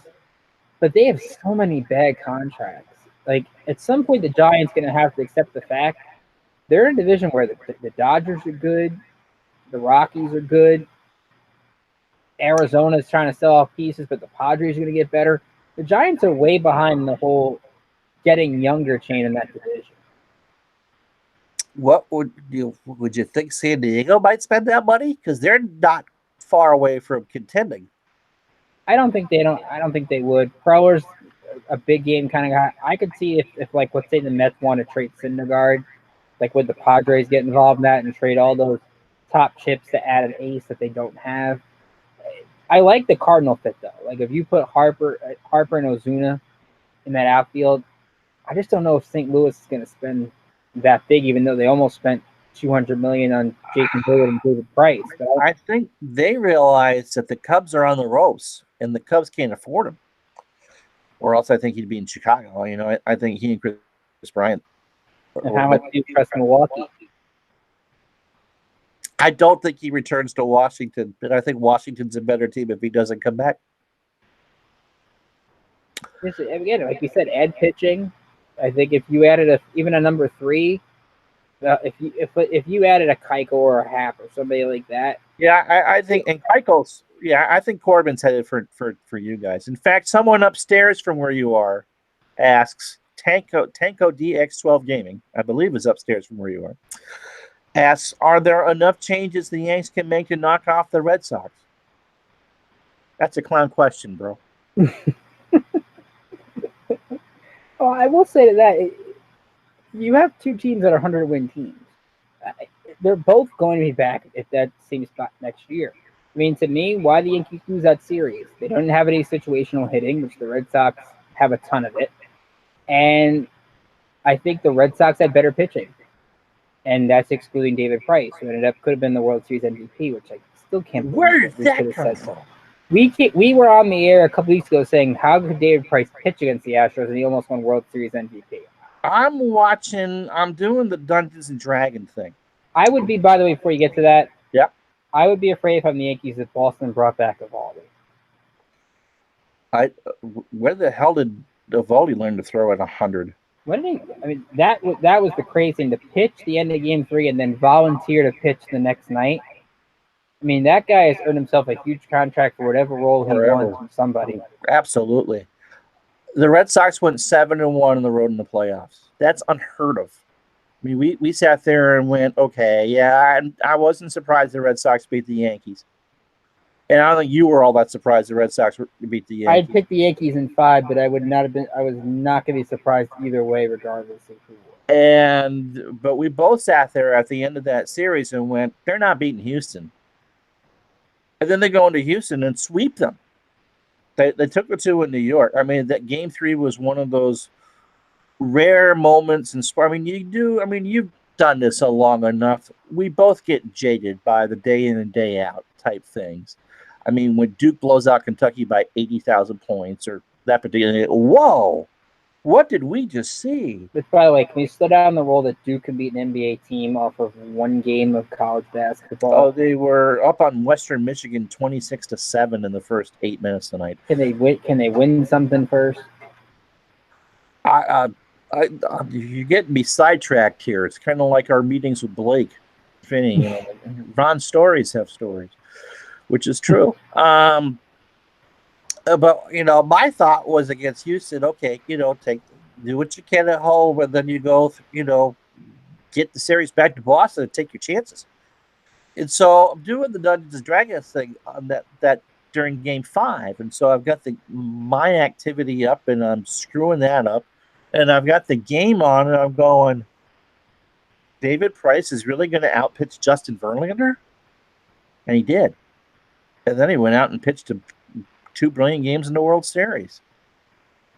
but they have so many bad contracts. Like, at some point, the Giants going to have to accept the fact they're in a division where the Dodgers are good, the Rockies are good, Arizona is trying to sell off pieces, but the Padres are going to get better. The Giants are way behind the whole getting younger chain in that division. What would you think San Diego might spend that money? Because they're not far away from contending. I don't think they would. Preller's a big game kind of guy. I could see if like, let's say the Mets want to trade Syndergaard Like, would the Padres get involved in that and trade all those top chips to add an ace that they don't have? I like the Cardinal fit though. Like, if you put Harper and Ozuna in that outfield, I just don't know if St. Louis is going to spend that big, even though they almost spent $200 million on Jason Taylor and David Price. But I think they realize that the Cubs are on the ropes, and the Cubs can't afford him. Or else I think he'd be in Chicago. You know, I think he and Chris Bryant. And how much do you trust Milwaukee? I don't think he returns to Washington, but I think Washington's a better team if he doesn't come back. Again, like we said, add pitching. I think if you added even a number 3, if you added a Keiko or a Happ or somebody like that. Yeah, I think, and Keiko's. Yeah, I think Corbin's headed for you guys. In fact, someone upstairs from where you are asks, Tanko DX12 Gaming, I believe is upstairs from where you are, asks, are there enough changes the Yanks can make to knock off the Red Sox? That's a clown question, bro. Oh, I will say to that, you have 2 teams that are 100-win teams. They're both going to be back at that same spot next year. I mean, to me, why the Yankees lose that series? They don't have any situational hitting, which the Red Sox have a ton of it. And I think the Red Sox had better pitching. And that's excluding David Price, who could have been the World Series MVP, which I still can't believe. Where did that come from? We were on the air a couple weeks ago saying, how could David Price pitch against the Astros, and he almost won World Series MVP? I'm doing the Dungeons and Dragons thing. I would be, by the way, before you get to that, yeah, I would be afraid if I'm the Yankees if Boston brought back Eovaldi. Where the hell did Eovaldi learn to throw at 100? What did he? I mean, that was the crazy thing, to pitch the end of Game 3 and then volunteer to pitch the next night. I mean, that guy has earned himself a huge contract for whatever role he wants from somebody. Absolutely. The Red Sox went 7-1 on the road in the playoffs. That's unheard of. I mean, we sat there and went, okay, yeah, I wasn't surprised the Red Sox beat the Yankees. And I don't think you were all that surprised the Red Sox beat the Yankees. I'd pick the Yankees in 5, but I would not have been. I was not going to be surprised either way, regardless of who. But we both sat there at the end of that series and went, they're not beating Houston. And then they go into Houston and sweep them. They took the 2 in New York. I mean, that Game 3 was one of those rare moments in sport. I mean, you've done this so long enough. We both get jaded by the day in and day out type things. I mean, when Duke blows out Kentucky by 80,000 points, or that particular, whoa, what did we just see? But by the way, can we slow down the role that Duke can beat an NBA team off of 1 game of college basketball? Oh, they were up on Western Michigan 26-7 in the first 8 minutes tonight. Can they win? Can they win something first? You're getting me sidetracked here. It's kind of like our meetings with Blake Finney. You know, Ron's stories have stories, which is true. But my thought was against Houston. Okay, do what you can at home, and then you go, get the series back to Boston and take your chances. And so I'm doing the Dungeons and Dragons thing on that during Game 5, and so I've got my activity up, and I'm screwing that up, and I've got the game on, and I'm going, David Price is really going to outpitch Justin Verlander, and he did. And then he went out and pitched 2 brilliant games in the World Series.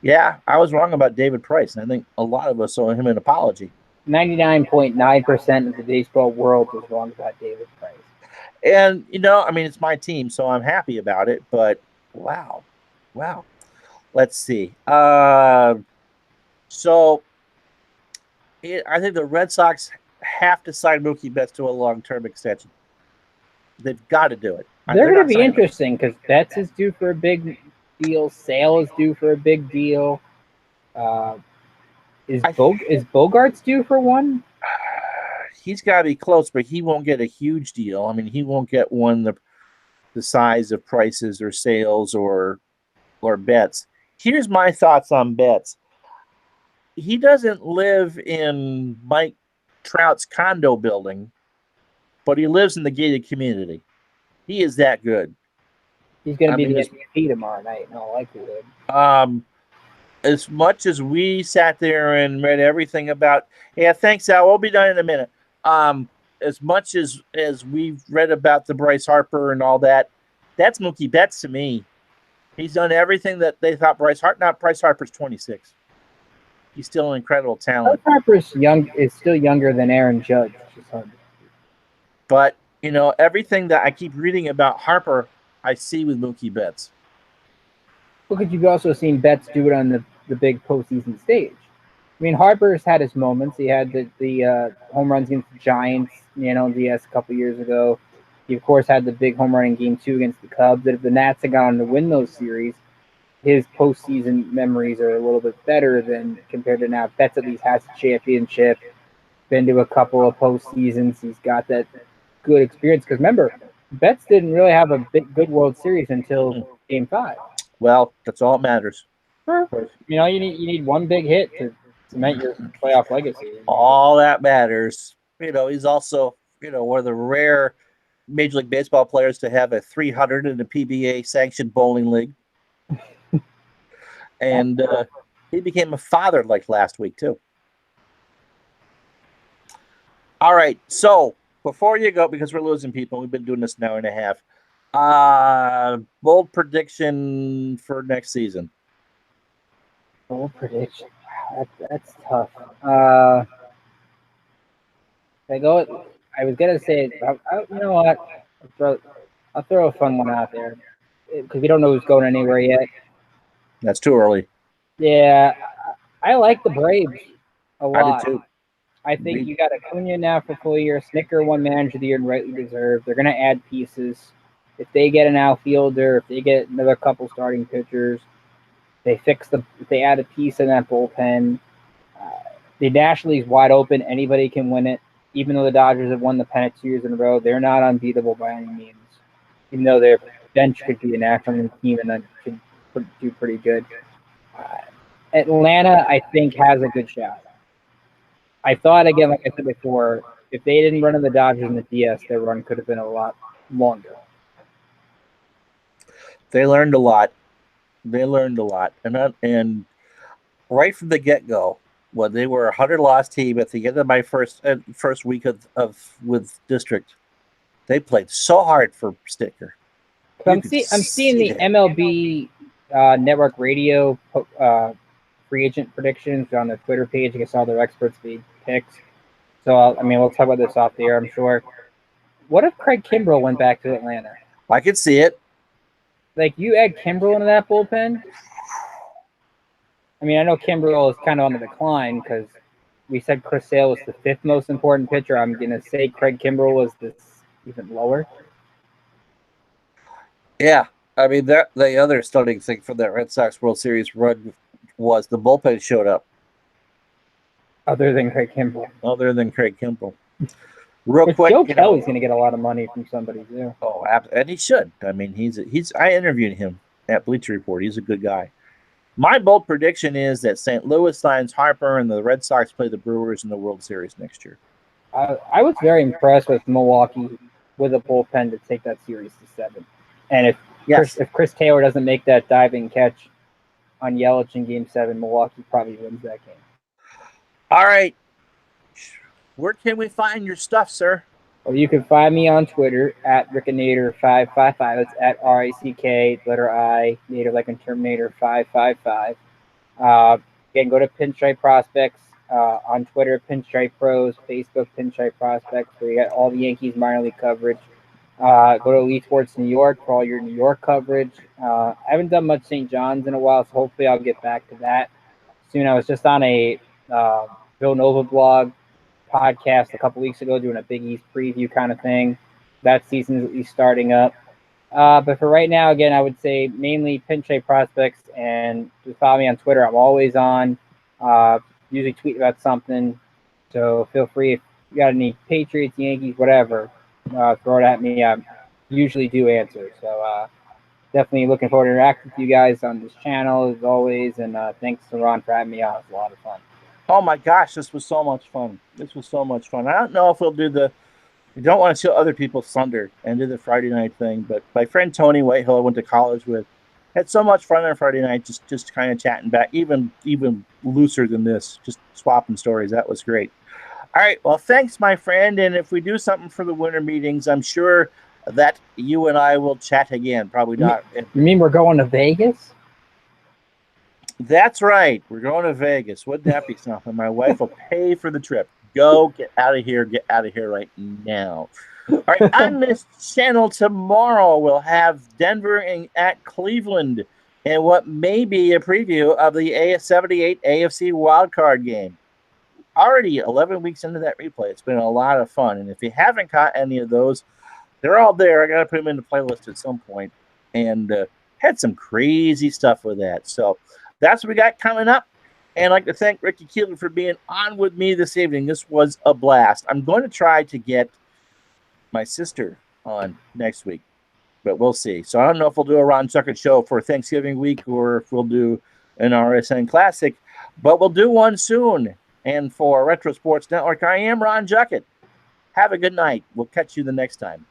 Yeah, I was wrong about David Price, and I think a lot of us owe him an apology. 99.9% of the baseball world was wrong about David Price. And, it's my team, so I'm happy about it, but wow. Let's see. So I think the Red Sox have to sign Mookie Betts to a long-term extension. They've got to do it. They're going to be interesting because Betts is due for a big deal. Sale is due for a big deal. Is Bogarts due for one? He's got to be close, but he won't get a huge deal. I mean, he won't get one the size of Prices or Sales or Betts. Here's my thoughts on Betts. He doesn't live in Mike Trout's condo building, but he lives in the gated community. He is that good. He's going to be the MVP tomorrow night, in all likelihood. as much as we sat there and read everything about, yeah, thanks, Al. We'll be done in a minute. As much as we've read about the Bryce Harper and all that, that's Mookie Betts to me. He's done everything that they thought Bryce Harper. Not Bryce Harper's 26. He's still an incredible talent. Harper's is still younger than Aaron Judge, which is hard. But everything that I keep reading about Harper, I see with Mookie Betts. Well, because you've also seen Betts do it on the big postseason stage. I mean, Harper's had his moments. He had the home runs against the Giants, the NLDS a couple years ago. He, of course, had the big home run in Game 2 against the Cubs. That if the Nats had gone on to win those series, his postseason memories are a little bit better than compared to now. Betts at least has a championship, been to a couple of postseasons. He's got that good experience. Because remember, Betts didn't really have a good World Series until Game 5. Well, that's all that matters. You need one big hit to cement your playoff legacy. All that matters. He's also one of the rare Major League Baseball players to have a 300 in the PBA sanctioned bowling league. And he became a father like last week too. All right, so before you go, because we're losing people, we've been doing this an hour and a half. Bold prediction for next season. Bold prediction. Wow, that's tough. I was gonna say, you know what? I'll throw a fun one out there because we don't know who's going anywhere yet. That's too early. Yeah, I like the Braves a lot. I do too. I think you got Acuna now for full year. Snicker won Manager of the Year and rightly deserved. They're going to add pieces. If they get an outfielder, if they get another couple starting pitchers, if they add a piece in that bullpen, the National League's wide open. Anybody can win it. Even though the Dodgers have won the pennant 2 years in a row, they're not unbeatable by any means. Even though their bench could be a National League team and then could do pretty good. Atlanta, I think, has a good shot. I thought, again, like I said before, if they didn't run in the Dodgers and the DS, their run could have been a lot longer. They learned a lot. And right from the get-go, when they were a 100-loss team at the end of my first week with district, they played so hard for Sticker. I'm seeing the MLB Network Radio free agent predictions on the Twitter page. I guess all their experts be picks. So we'll talk about this off the air, I'm sure. What if Craig Kimbrell went back to Atlanta? I could see it. Like, you add Kimbrell into that bullpen. I know Kimbrell is kind of on the decline because we said Chris Sale was the 5th most important pitcher. I'm going to say Craig Kimbrell was even lower. Yeah. The other stunning thing from that Red Sox World Series run was the bullpen showed up. Other than Craig Kimbrell. Real quick, Joe Kelly's going to get a lot of money from somebody too. Oh, and he should. I interviewed him at Bleacher Report. He's a good guy. My bold prediction is that St. Louis signs Harper and the Red Sox play the Brewers in the World Series next year. I was very impressed with Milwaukee with a bullpen to take that series to 7. And if Chris Taylor doesn't make that diving catch on Yelich in Game 7, Milwaukee probably wins that game. All right. Where can we find your stuff, sir? Well, you can find me on Twitter at Rickinator555. It's at RICK, letter I, Nader like in Terminator 555. Again, go to Pinstripe Prospects on Twitter, Pinstripe Pros, Facebook, Pinstripe Prospects, where you got all the Yankees minor league coverage. Go to Elite Sports New York for all your New York coverage. I haven't done much St. John's in a while, so hopefully I'll get back to that soon. I was just on a Villanova blog podcast a couple weeks ago doing a Big East preview kind of thing. That season is at least starting up. But for right now, again, I would say mainly Pinstripe Prospects, and just follow me on Twitter. I'm always on. Usually tweet about something. So feel free if you got any Patriots, Yankees, whatever, throw it at me. I usually do answer. So definitely looking forward to interacting with you guys on this channel as always. And thanks to Ron for having me on. It was a lot of fun. Oh my gosh, this was so much fun. I don't know if we don't want to steal other people's thunder and do the Friday night thing, but my friend Tony Whitehill I went to college with, Had so much fun on Friday night, just kind of chatting back, even looser than this, just swapping stories. That was great. All right, well, thanks, my friend. And if we do something for the winter meetings, I'm sure that you and I will chat again. Probably not. You mean we're going to Vegas? That's right. We're going to Vegas. Wouldn't that be something? My wife will pay for the trip. Go get out of here. Get out of here right now. All right. On this channel tomorrow, we'll have Denver at Cleveland and what may be a preview of the AS78 AFC wildcard game. Already 11 weeks into that replay. It's been a lot of fun. And if you haven't caught any of those, they're all there. I got to put them in the playlist at some point. And had some crazy stuff with that. So that's what we got coming up. And I'd like to thank Ricky Keeler for being on with me this evening. This was a blast. I'm going to try to get my sister on next week, but we'll see. So I don't know if we'll do a Ron Juckett show for Thanksgiving week or if we'll do an RSN Classic, but we'll do one soon. And for Retro Sports Network, I am Ron Juckett. Have a good night. We'll catch you the next time.